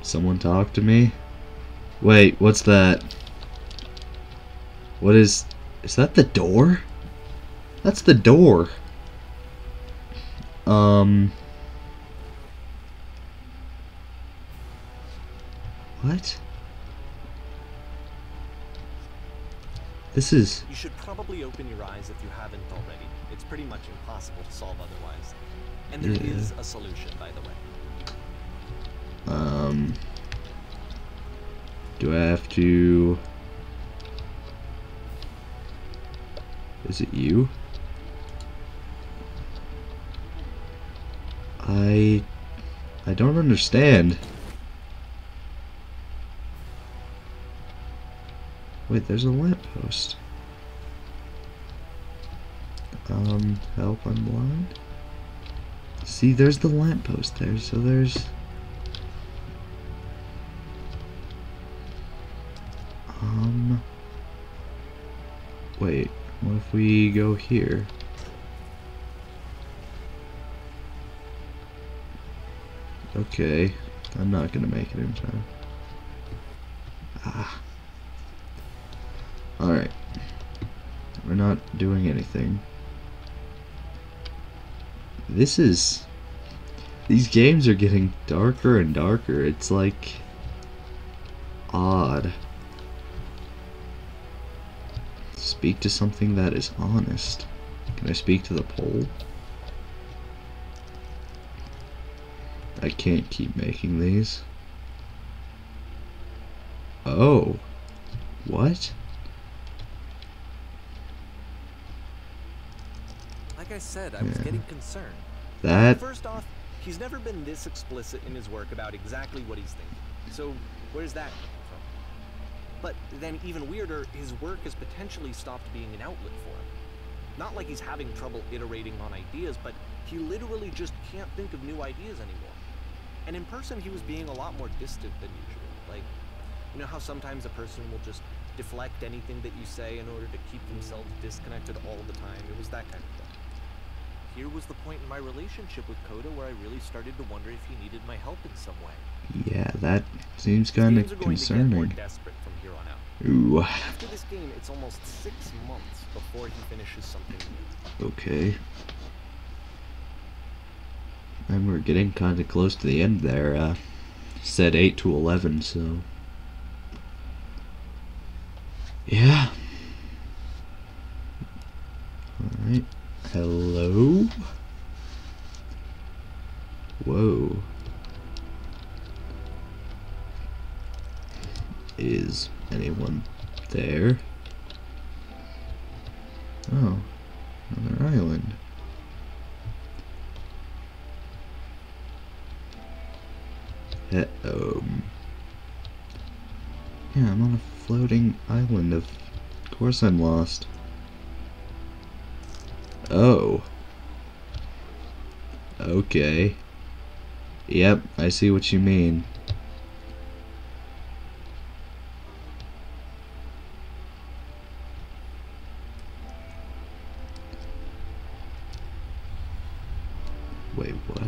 Someone talk to me? Wait, what's that? What is that the door? That's the door. What? This is... You should probably open your eyes if you haven't already. It's pretty much impossible to solve otherwise. And there is a solution, by the way. Do I have to... Is it you? I don't understand. Wait, there's a lamppost. Help, I'm blind. See, there's the lamppost there, so there's... Wait, what if we go here? Okay, I'm not gonna make it in time. Ah. Alright. We're not doing anything. These games are getting darker and darker. It's like... odd. Speak to something that is honest. Can I speak to the pole? I can't keep making these. Oh. What? Like I said, I was getting concerned. That... First off, he's never been this explicit in his work about exactly what he's thinking. So, where's that coming from? But then, even weirder, his work has potentially stopped being an outlet for him. Not like he's having trouble iterating on ideas, but he literally just can't think of new ideas anymore. And in person, he was being a lot more distant than usual. Like, you know how sometimes a person will just deflect anything that you say in order to keep themselves disconnected all the time? It was that kind of thing. Here was the point in my relationship with Coda where I really started to wonder if he needed my help in some way. Yeah, that seems kind of concerning. Games are going to get more desperate from here on out. Ooh. After this game, it's almost 6 months before he finishes something new. Okay. And we're getting kind of close to the end there. Said 8 to 11, so... yeah. Alright. Hello? Whoa. Is anyone there? Oh, another island. Yeah, I'm on a floating island. Of course I'm lost. Oh. Okay. Yep, I see what you mean. Wait, what?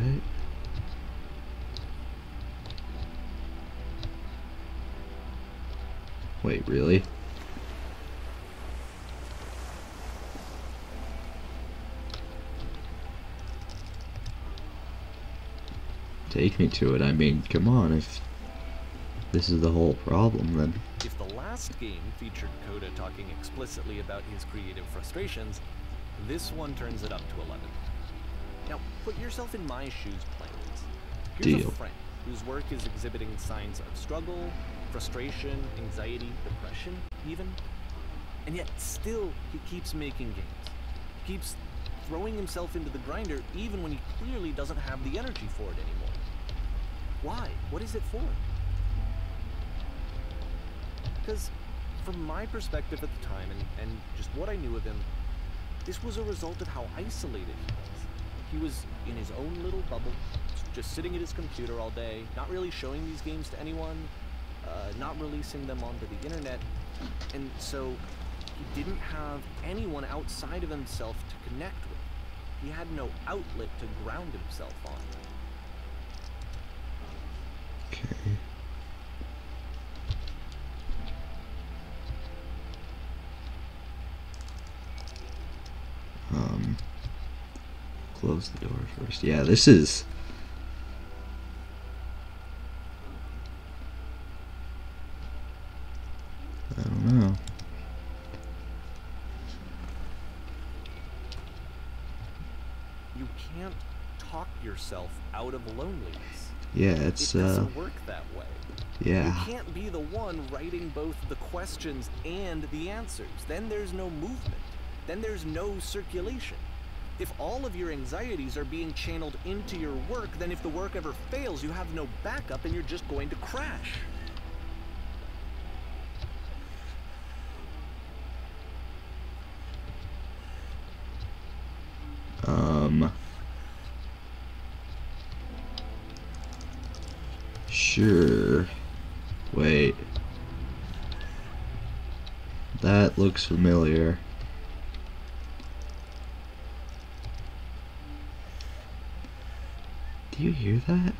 Wait, really? Take me to it. I mean, come on, if this is the whole problem, then... If the last game featured Coda talking explicitly about his creative frustrations, this one turns it up to 11. Now, put yourself in my shoes playing this. Here's a friend whose work is exhibiting signs of struggle, frustration, anxiety, depression, even. And yet, still, he keeps making games. He keeps throwing himself into the grinder even when he clearly doesn't have the energy for it anymore. Why? What is it for? Because from my perspective at the time, and just what I knew of him, this was a result of how isolated he was. He was in his own little bubble, just sitting at his computer all day, not really showing these games to anyone, not releasing them onto the internet, and so he didn't have anyone outside of himself to connect with. He had no outlet to ground himself on. Okay. Close the door first. Yeah, this is... I don't know. You can't talk yourself out of loneliness. Yeah, it's it doesn't work that way. Yeah. You can't be the one writing both the questions and the answers. Then there's no movement. Then there's no circulation. If all of your anxieties are being channeled into your work, then if the work ever fails, you have no backup and you're just going to crash. Sure. Wait. That looks familiar. Do you hear that?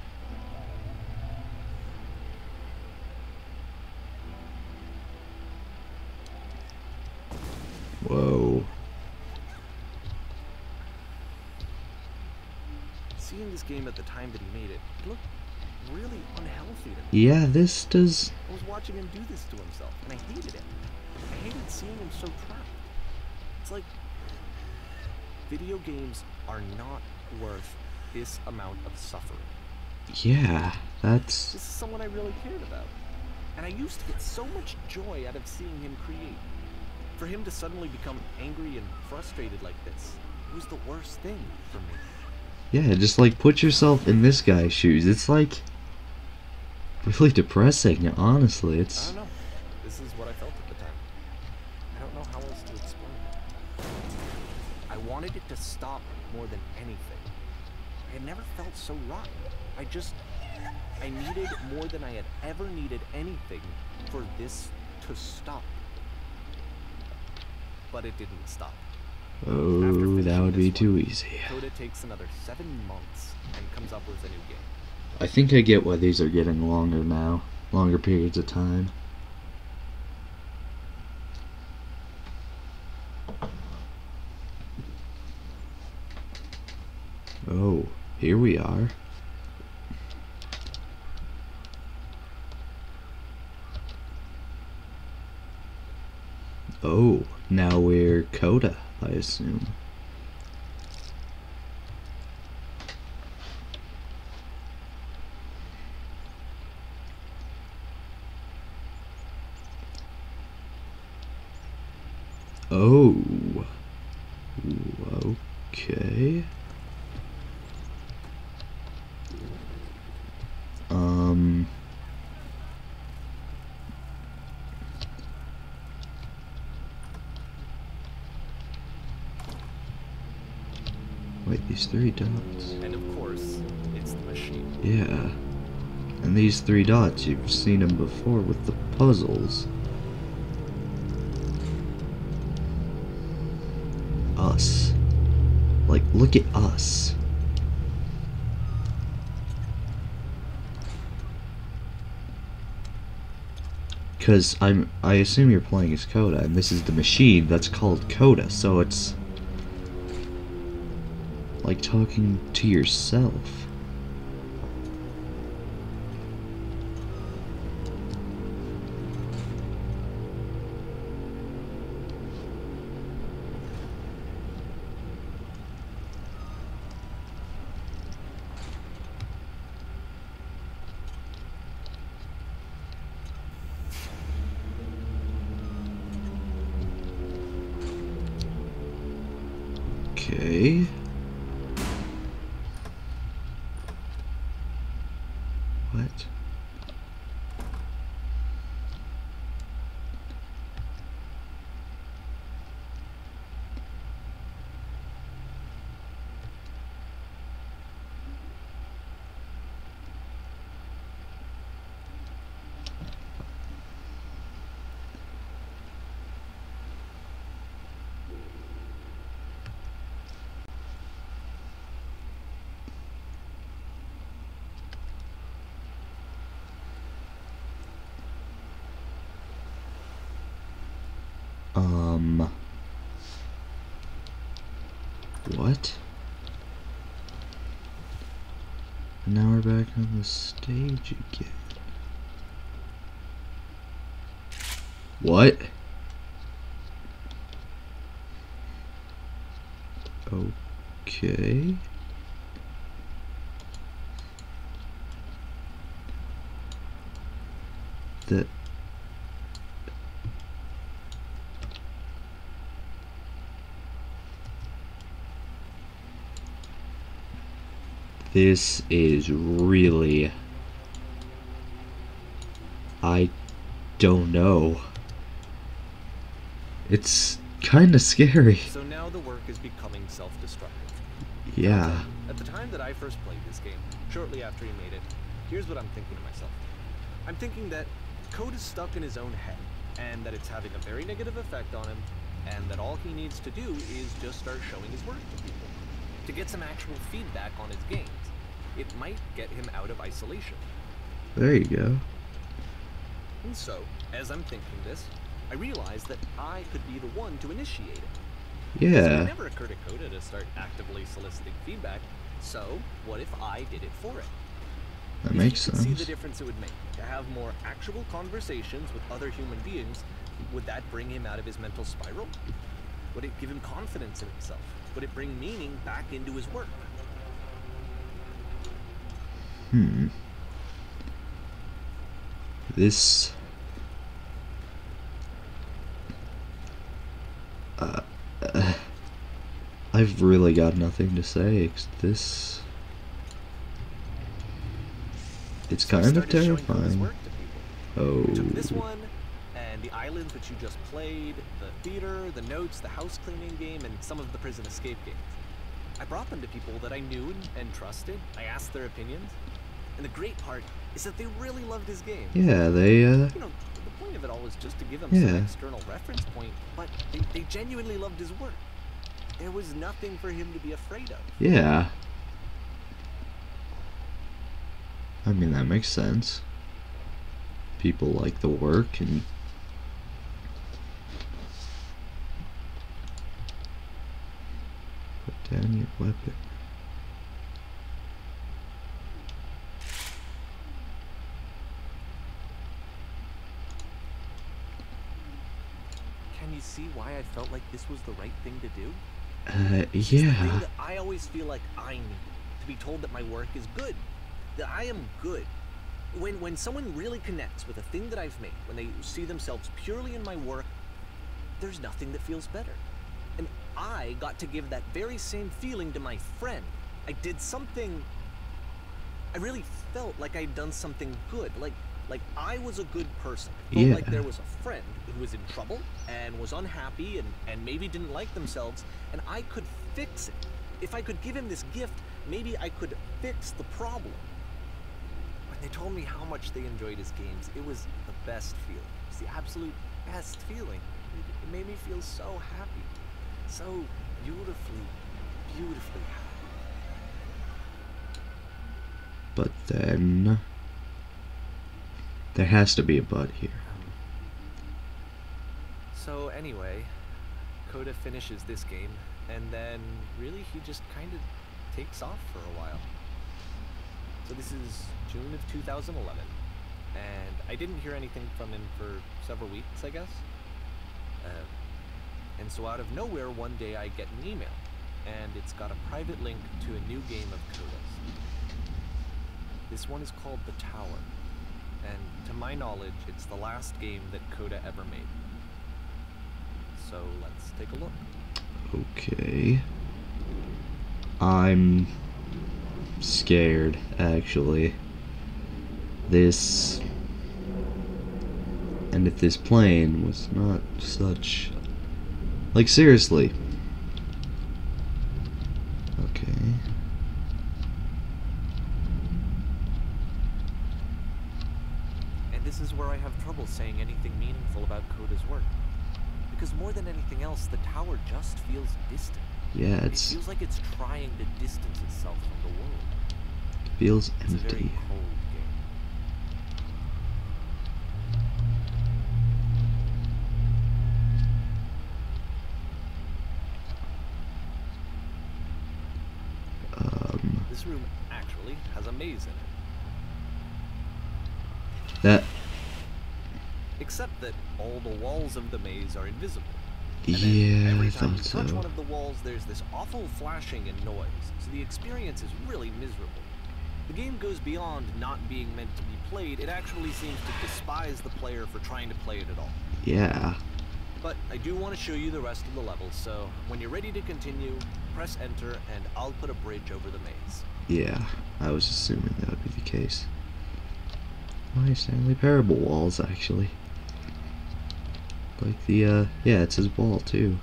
Whoa. Seeing this game at the time that he made it, it looked really unhealthy to me. Yeah, this does... I was watching him do this to himself, and I hated it. I hated seeing him so trapped. It's like, video games are not worth this amount of suffering. Yeah, that's... This is someone I really cared about. And I used to get so much joy out of seeing him create. For him to suddenly become angry and frustrated like this, it was the worst thing for me. Yeah, just like put yourself in this guy's shoes. It's like really depressing, honestly. I don't know. This is what I felt at the time. I don't know how else to explain it. I wanted it to stop more than anything. I had never felt so rotten. I needed more than I had ever needed anything for this to stop. But it didn't stop. Oh, that would be too easy. Coda takes another 7 months and comes up with a new game. I think I get why these are getting longer now. Longer periods of time. Oh, here we are. Oh, now we're Coda, I assume. Oh. Okay. Wait, these 3 dots. And of course, it's the machine. Yeah. And these 3 dots, you've seen them before with the puzzles. Us. Like, look at us. Because I assume you're playing as Coda, and this is the machine that's called Coda, so it's like talking to yourself. Okay. What? What? And now we're back on the stage again. What? Okay. That. This is really... I don't know. It's kind of scary. So now the work is becoming self-destructive. Yeah. At the time that I first played this game, shortly after he made it, here's what I'm thinking to myself. I'm thinking that Code is stuck in his own head, and that it's having a very negative effect on him, and that all he needs to do is just start showing his work to people, to get some actual feedback on his games. It might get him out of isolation. There you go. And so, as I'm thinking this, I realize that I could be the one to initiate it. Yeah. It never occurred to Coda to start actively soliciting feedback, so what if I did it for it? That makes sense. sense. See the difference it would make. To have more actual conversations with other human beings, would that bring him out of his mental spiral? Would it give him confidence in himself? Would it bring meaning back into his work? This... I've really got nothing to say. This... It's kind of terrifying. Oh. I took this one, and the islands which you just played, the theater, the notes, the house cleaning game, and some of the prison escape games. I brought them to people that I knew and trusted. I asked their opinions. And the great part is that they really loved his game. Yeah, they, You know, the point of it all was just to give him some external reference point, but they genuinely loved his work. There was nothing for him to be afraid of. Yeah. I mean, that makes sense. People like the work and... Put down your weapon. Can you see why I felt like this was the right thing to do? Yeah. The thing that I always feel like I need, to be told that my work is good, that I am good. When someone really connects with a thing that I've made, when they see themselves purely in my work, there's nothing that feels better. And I got to give that very same feeling to my friend. I did something, I really felt like I'd done something good, like I was a good person. I felt like there was a friend who was in trouble and was unhappy and maybe didn't like themselves, and I could fix it. If I could give him this gift, maybe I could fix the problem. When they told me how much they enjoyed his games, it was the best feeling. It was the absolute best feeling. It made me feel so happy. So beautifully, beautifully happy. But then... There has to be a but here. So anyway, Coda finishes this game, and then really he just kind of takes off for a while. So this is June of 2011, and I didn't hear anything from him for several weeks, I guess. And so out of nowhere, one day I get an email, and it's got a private link to a new game of Coda's. This one is called The Tower, and to my knowledge, it's the last game that Coda ever made. So let's take a look. Okay. I'm scared, actually. This... And if this plane was not such... Like, seriously. Okay. And this is where I have trouble saying anything meaningful about Coda's work. Because more than anything else, the tower just feels distant. Yeah, It feels like it's trying to distance itself from the world. feels It's a very empty. cold game. This room actually has a maze in it. That... Except that all the walls of the maze are invisible. And then Yeah, I every time thought you touch so. one of the walls, there's this awful flashing and noise, so the experience is really miserable. The game goes beyond not being meant to be played. It actually seems to despise the player for trying to play it at all. Yeah. But I do want to show you the rest of the levels, so when you're ready to continue, press enter and I'll put a bridge over the maze. Yeah, I was assuming that would be the case. Nice Stanley Parable walls, actually. Like the, yeah, it says wall, too.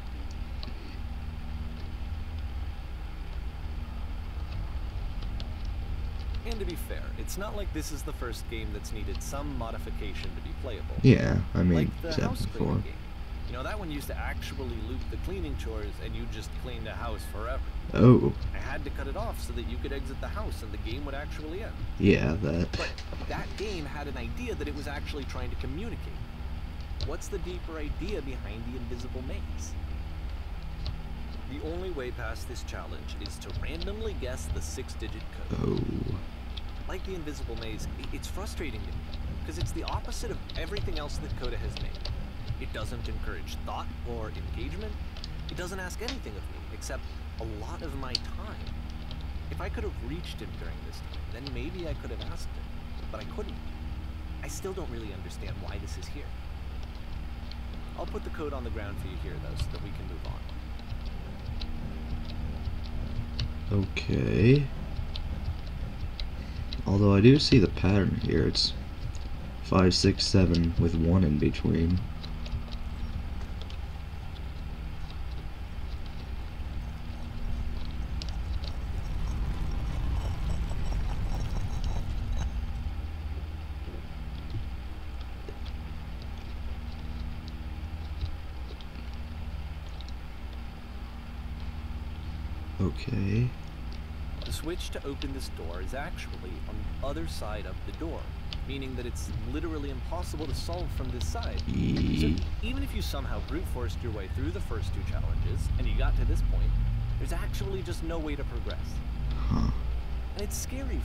And to be fair, it's not like this is the first game that's needed some modification to be playable. Yeah, I mean, Like the it's house happened cleaning before. game. You know, that one used to actually loop the cleaning chores and you just cleaned the house forever. Oh, I had to cut it off so that you could exit the house and the game would actually end. yeah, that. But that game had an idea that it was actually trying to communicate. What's the deeper idea behind the invisible maze? The only way past this challenge is to randomly guess the 6-digit code. Oh. Like the invisible maze, it's frustrating to me, because it's the opposite of everything else that Coda has made. It doesn't encourage thought or engagement. It doesn't ask anything of me, except a lot of my time. If I could have reached him during this time, then maybe I could have asked him, but I couldn't. I still don't really understand why this is here. I'll put the code on the ground for you here, though, so that we can move on. Okay. Although I do see the pattern here. It's 5, 6, 7 with 1 in between. Okay. The switch to open this door is actually on the other side of the door, meaning that it's literally impossible to solve from this side. So even if you somehow brute forced your way through the first 2 challenges, and you got to this point, there's actually just no way to progress. Huh. And it's scary for me,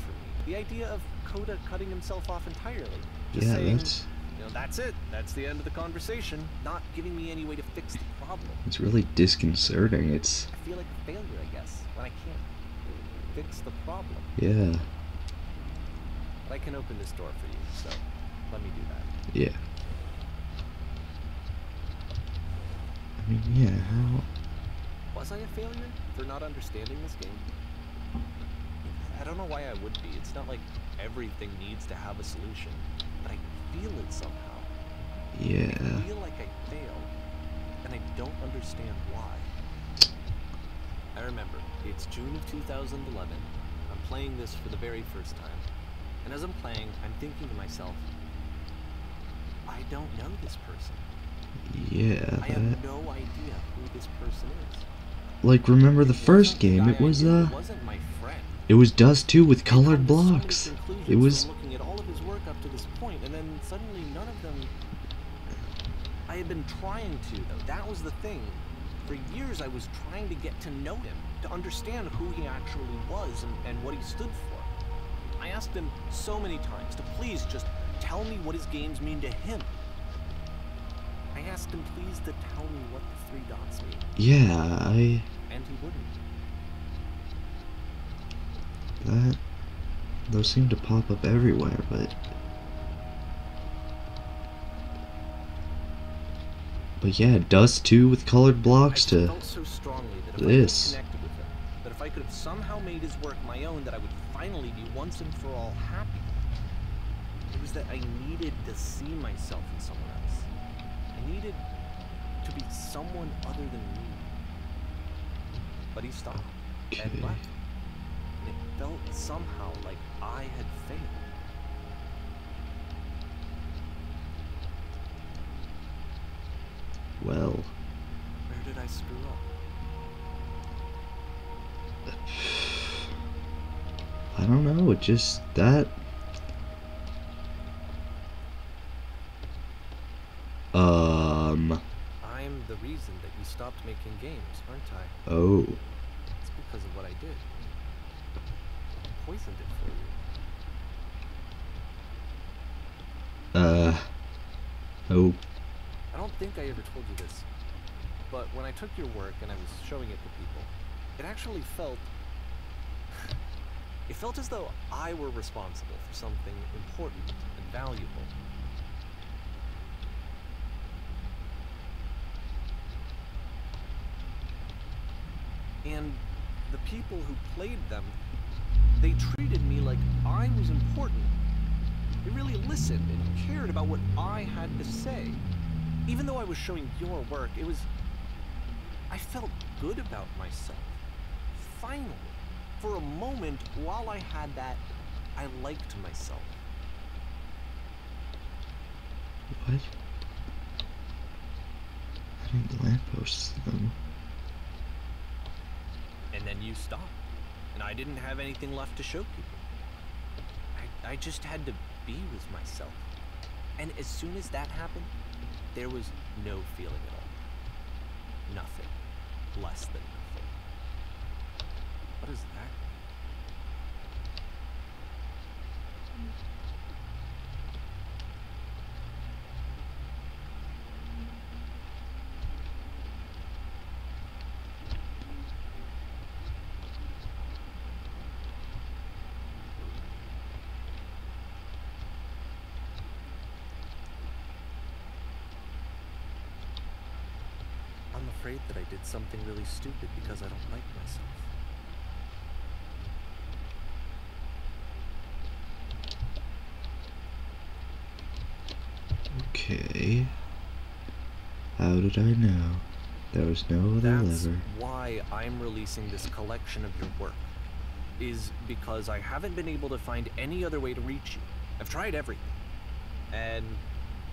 the idea of Coda cutting himself off entirely. Just Yeah, saying, that's... you know, that's it, that's the end of the conversation, not giving me any way to fix the problem. It's really disconcerting. It's... I feel like a failure, I guess, when I can't fix the problem. Yeah. But I can open this door for you, so let me do that. Yeah. I mean, yeah, how... Was I a failure for not understanding this game? I don't know why I would be. It's not like everything needs to have a solution, but I feel it somehow. Yeah. I feel like I failed, and I don't understand why. I remember, it's June of 2011. I'm playing this for the very first time. And as I'm playing, I'm thinking to myself, I don't know this person. Yeah, I have no idea who this person is. Like, remember the first game, it was, wasn't my friend. it was Dust 2 with colored blocks. It was... looking at all of his work up to this point, and then suddenly none of them... I had been trying to, though. That was the thing. For years, I was trying to get to know him, to understand who he actually was and what he stood for. I asked him so many times to please just tell me what his games mean to him. I asked him please to tell me what the 3 dots mean. Yeah, And he wouldn't. that... Those seem to pop up everywhere, but... But yeah, Dust 2 with colored blocks I to... felt so strongly that if this. I connected with him, that if I could have somehow made his work my own, that I would finally be once and for all happy. It was that I needed to see myself in someone else. I needed to be someone other than me. But he stopped and left. And it felt somehow like I had failed. Well. Where did I screw up? I don't know, it just that. I'm the reason that you stopped making games, aren't I? Oh. It's because of what I did. I poisoned it for you. Oh. I don't think I ever told you this, but when I took your work and I was showing it to people, it actually felt... it felt as though I were responsible for something important and valuable. And the people who played them, they treated me like I was important. They really listened and cared about what I had to say. Even though I was showing your work, it was... I felt good about myself. Finally. For a moment, while I had that, I liked myself. What? I need the lampposts, though. And then you stopped. And I didn't have anything left to show people. I just had to be with myself. And as soon as that happened, there was no feeling at all. Nothing. Less than nothing. What is that? I'm afraid that I did something really stupid because I don't like myself. Okay. How did I know? There was no other That's lever. why I'm releasing this collection of your work. Is because I haven't been able to find any other way to reach you. I've tried everything. And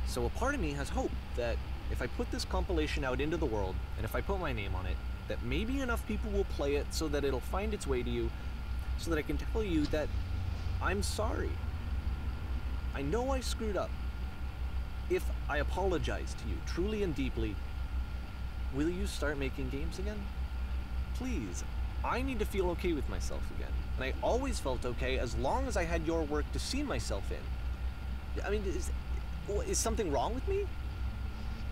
so a part of me has hope that if I put this compilation out into the world, and if I put my name on it, that maybe enough people will play it so that it'll find its way to you, so that I can tell you that I'm sorry. I know I screwed up. If I apologize to you truly and deeply, will you start making games again? Please. I need to feel okay with myself again. And I always felt okay as long as I had your work to see myself in. I mean, is something wrong with me?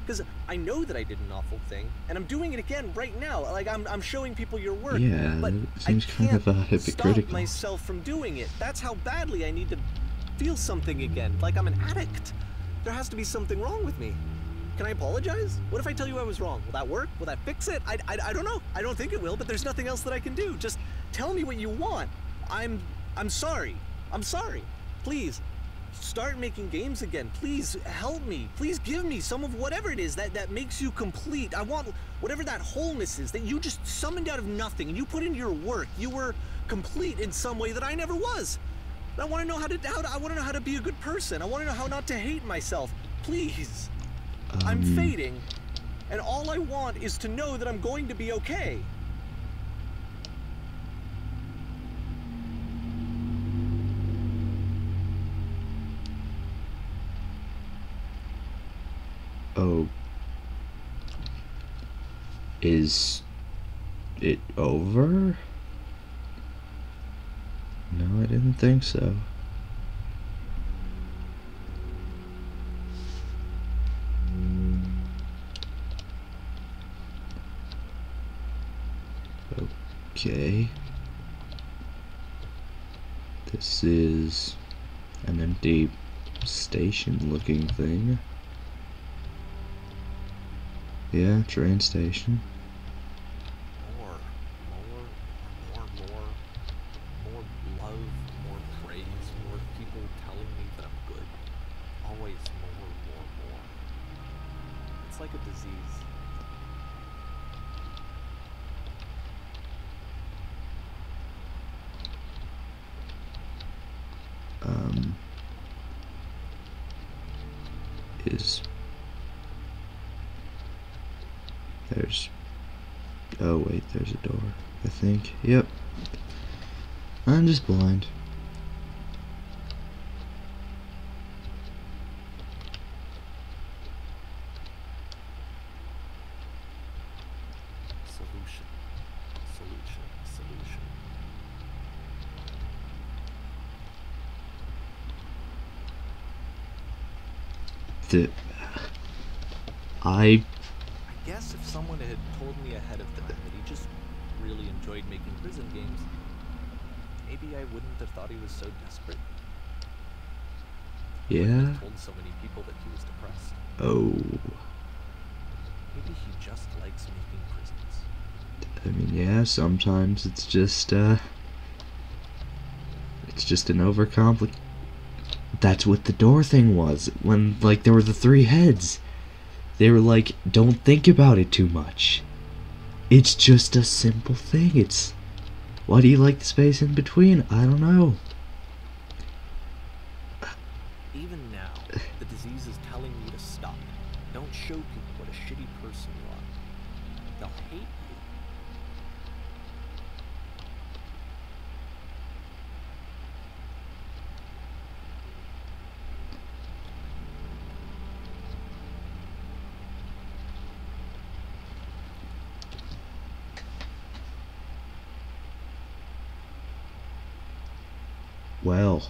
Because I know that I did an awful thing, and I'm doing it again right now. Like, I'm showing people your work, Yeah, but that seems I kind can't of hypocritical. stop myself from doing it. That's how badly I need to feel something again, like I'm an addict. There has to be something wrong with me. Can I apologize? What if I tell you I was wrong? Will that work? Will that fix it? I don't know. I don't think it will, but there's nothing else that I can do. Just tell me what you want. I'm sorry. I'm sorry. Please, start making games again. Please help me. Please give me some of whatever it is that makes you complete. I want whatever that wholeness is that you just summoned out of nothing and you put into your work. You were complete in some way that I never was. I want to know I want to know how to be a good person. I want to know how not to hate myself. Please. I'm fading, and all I want is to know that I'm going to be okay. Oh. Is it over? No, I didn't think so. Okay. This is an empty station looking thing. Yeah, train station. disease. There's... Oh wait, there's a door, I think. Yep. I'm just blind. Solution. I guess if someone had told me ahead of time that he just really enjoyed making prison games, maybe I wouldn't have thought he was so desperate. Yeah. He wouldn't have told so many people that he was depressed. Oh. Maybe he just likes making prisons. I mean, yeah, sometimes it's just an overcomplicate. That's what the door thing was. When, like, there were the 3 heads. They were like, don't think about it too much. It's just a simple thing. It's... Why do you like the space in between? I don't know. Even now, the disease is telling you to stop. Don't show people what a shitty person you are. They'll hate you. Well,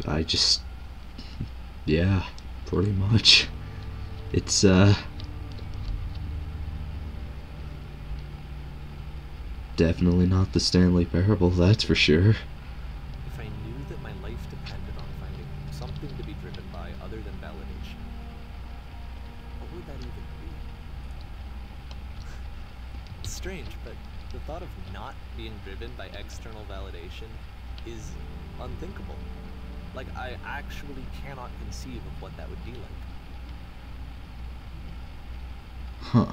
I just, yeah, pretty much. It's, definitely not the Stanley Parable, that's for sure. If I knew that my life depended on finding something to be driven by other than validation, what would that even be? It's strange, but the thought of not being driven by external validation is unthinkable. Like, I actually cannot conceive of what that would be like. Huh.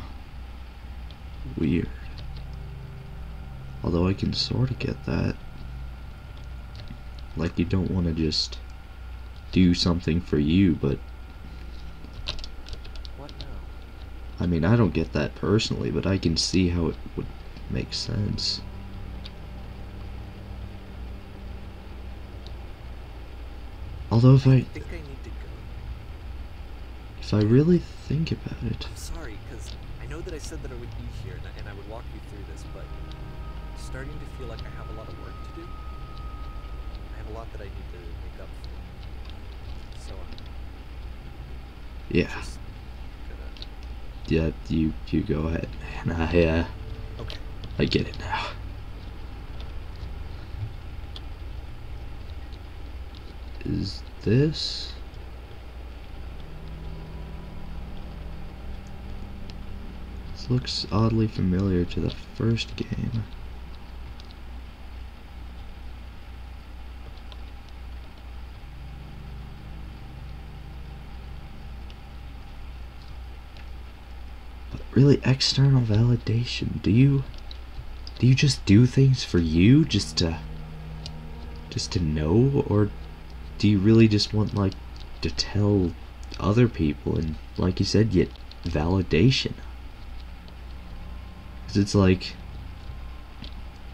Weird. Although I can sort of get that. Like, you don't want to just do something for you, but... What now? I mean, I don't get that personally, but I can see how it would make sense. Although if I think I need to go. If I really think about it... I'm sorry, because I know that I said that I would be here and I would walk you through this, but I'm starting to feel like I have a lot of work to do. I have a lot that I need to make up for. So Yeah. just Yeah, you go ahead, man. okay. I get it now. Is this... This looks oddly familiar to the first game. But really, external validation, do you just do things for you, just to know, or do you really just want, like, to tell other people and, like you said, get validation? Because it's like,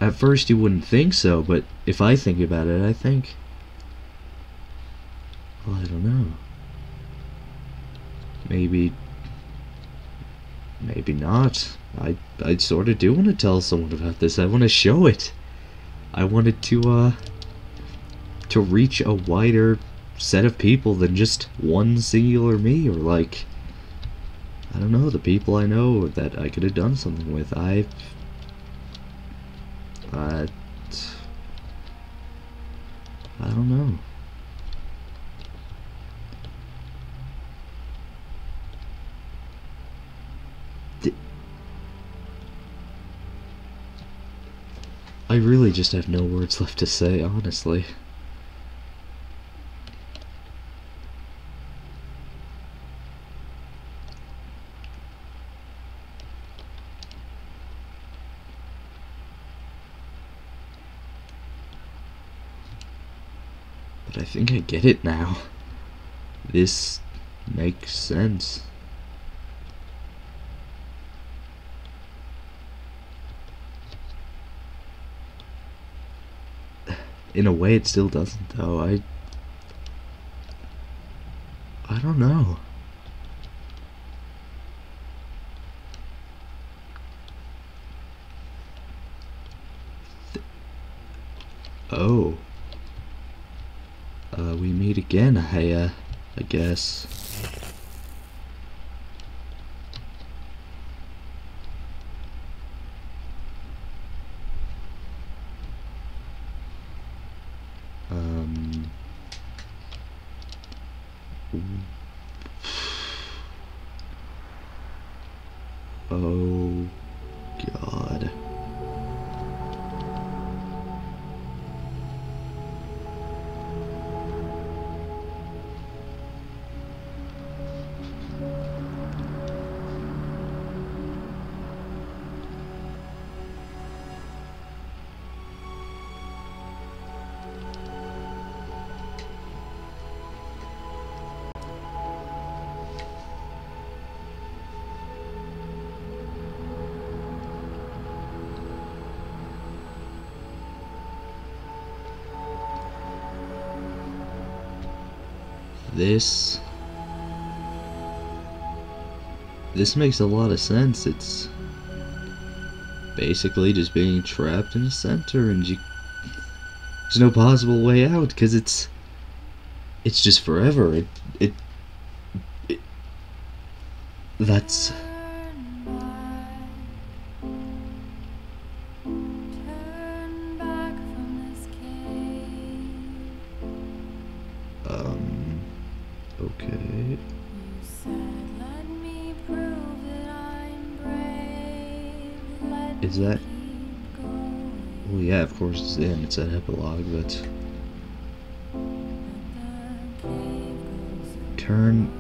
at first you wouldn't think so, but if I think about it, I think, well, I don't know. Maybe not. I sort of do want to tell someone about this. I want to show it. I wanted to reach a wider set of people than just one singular me, or like, I don't know, the people I know that I could have done something with. I don't know. I really just have no words left to say, honestly. But I think I get it now. This makes sense. In a way, it still doesn't, though. I don't know. Oh. We meet again, I guess. Oh, God. This makes a lot of sense. It's basically just being trapped in a center, and there's no possible way out because it's just forever. That's okay. Is that? Well, yeah, of course it's in. It's an epilogue, but turn.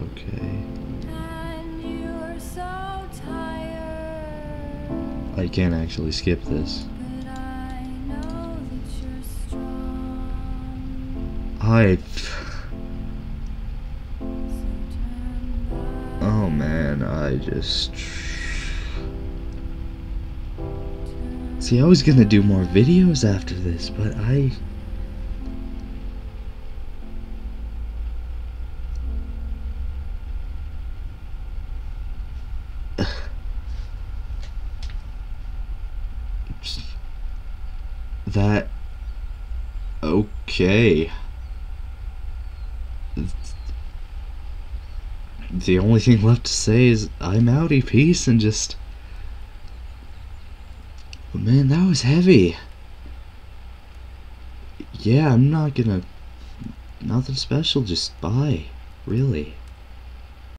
Okay. I can't actually skip this. Oh man, See, I was gonna do more videos after this, but that... Okay. The only thing left to say is I'm outie, peace, and just... But man, that was heavy. Yeah, I'm not gonna... Nothing special, just bye. Really.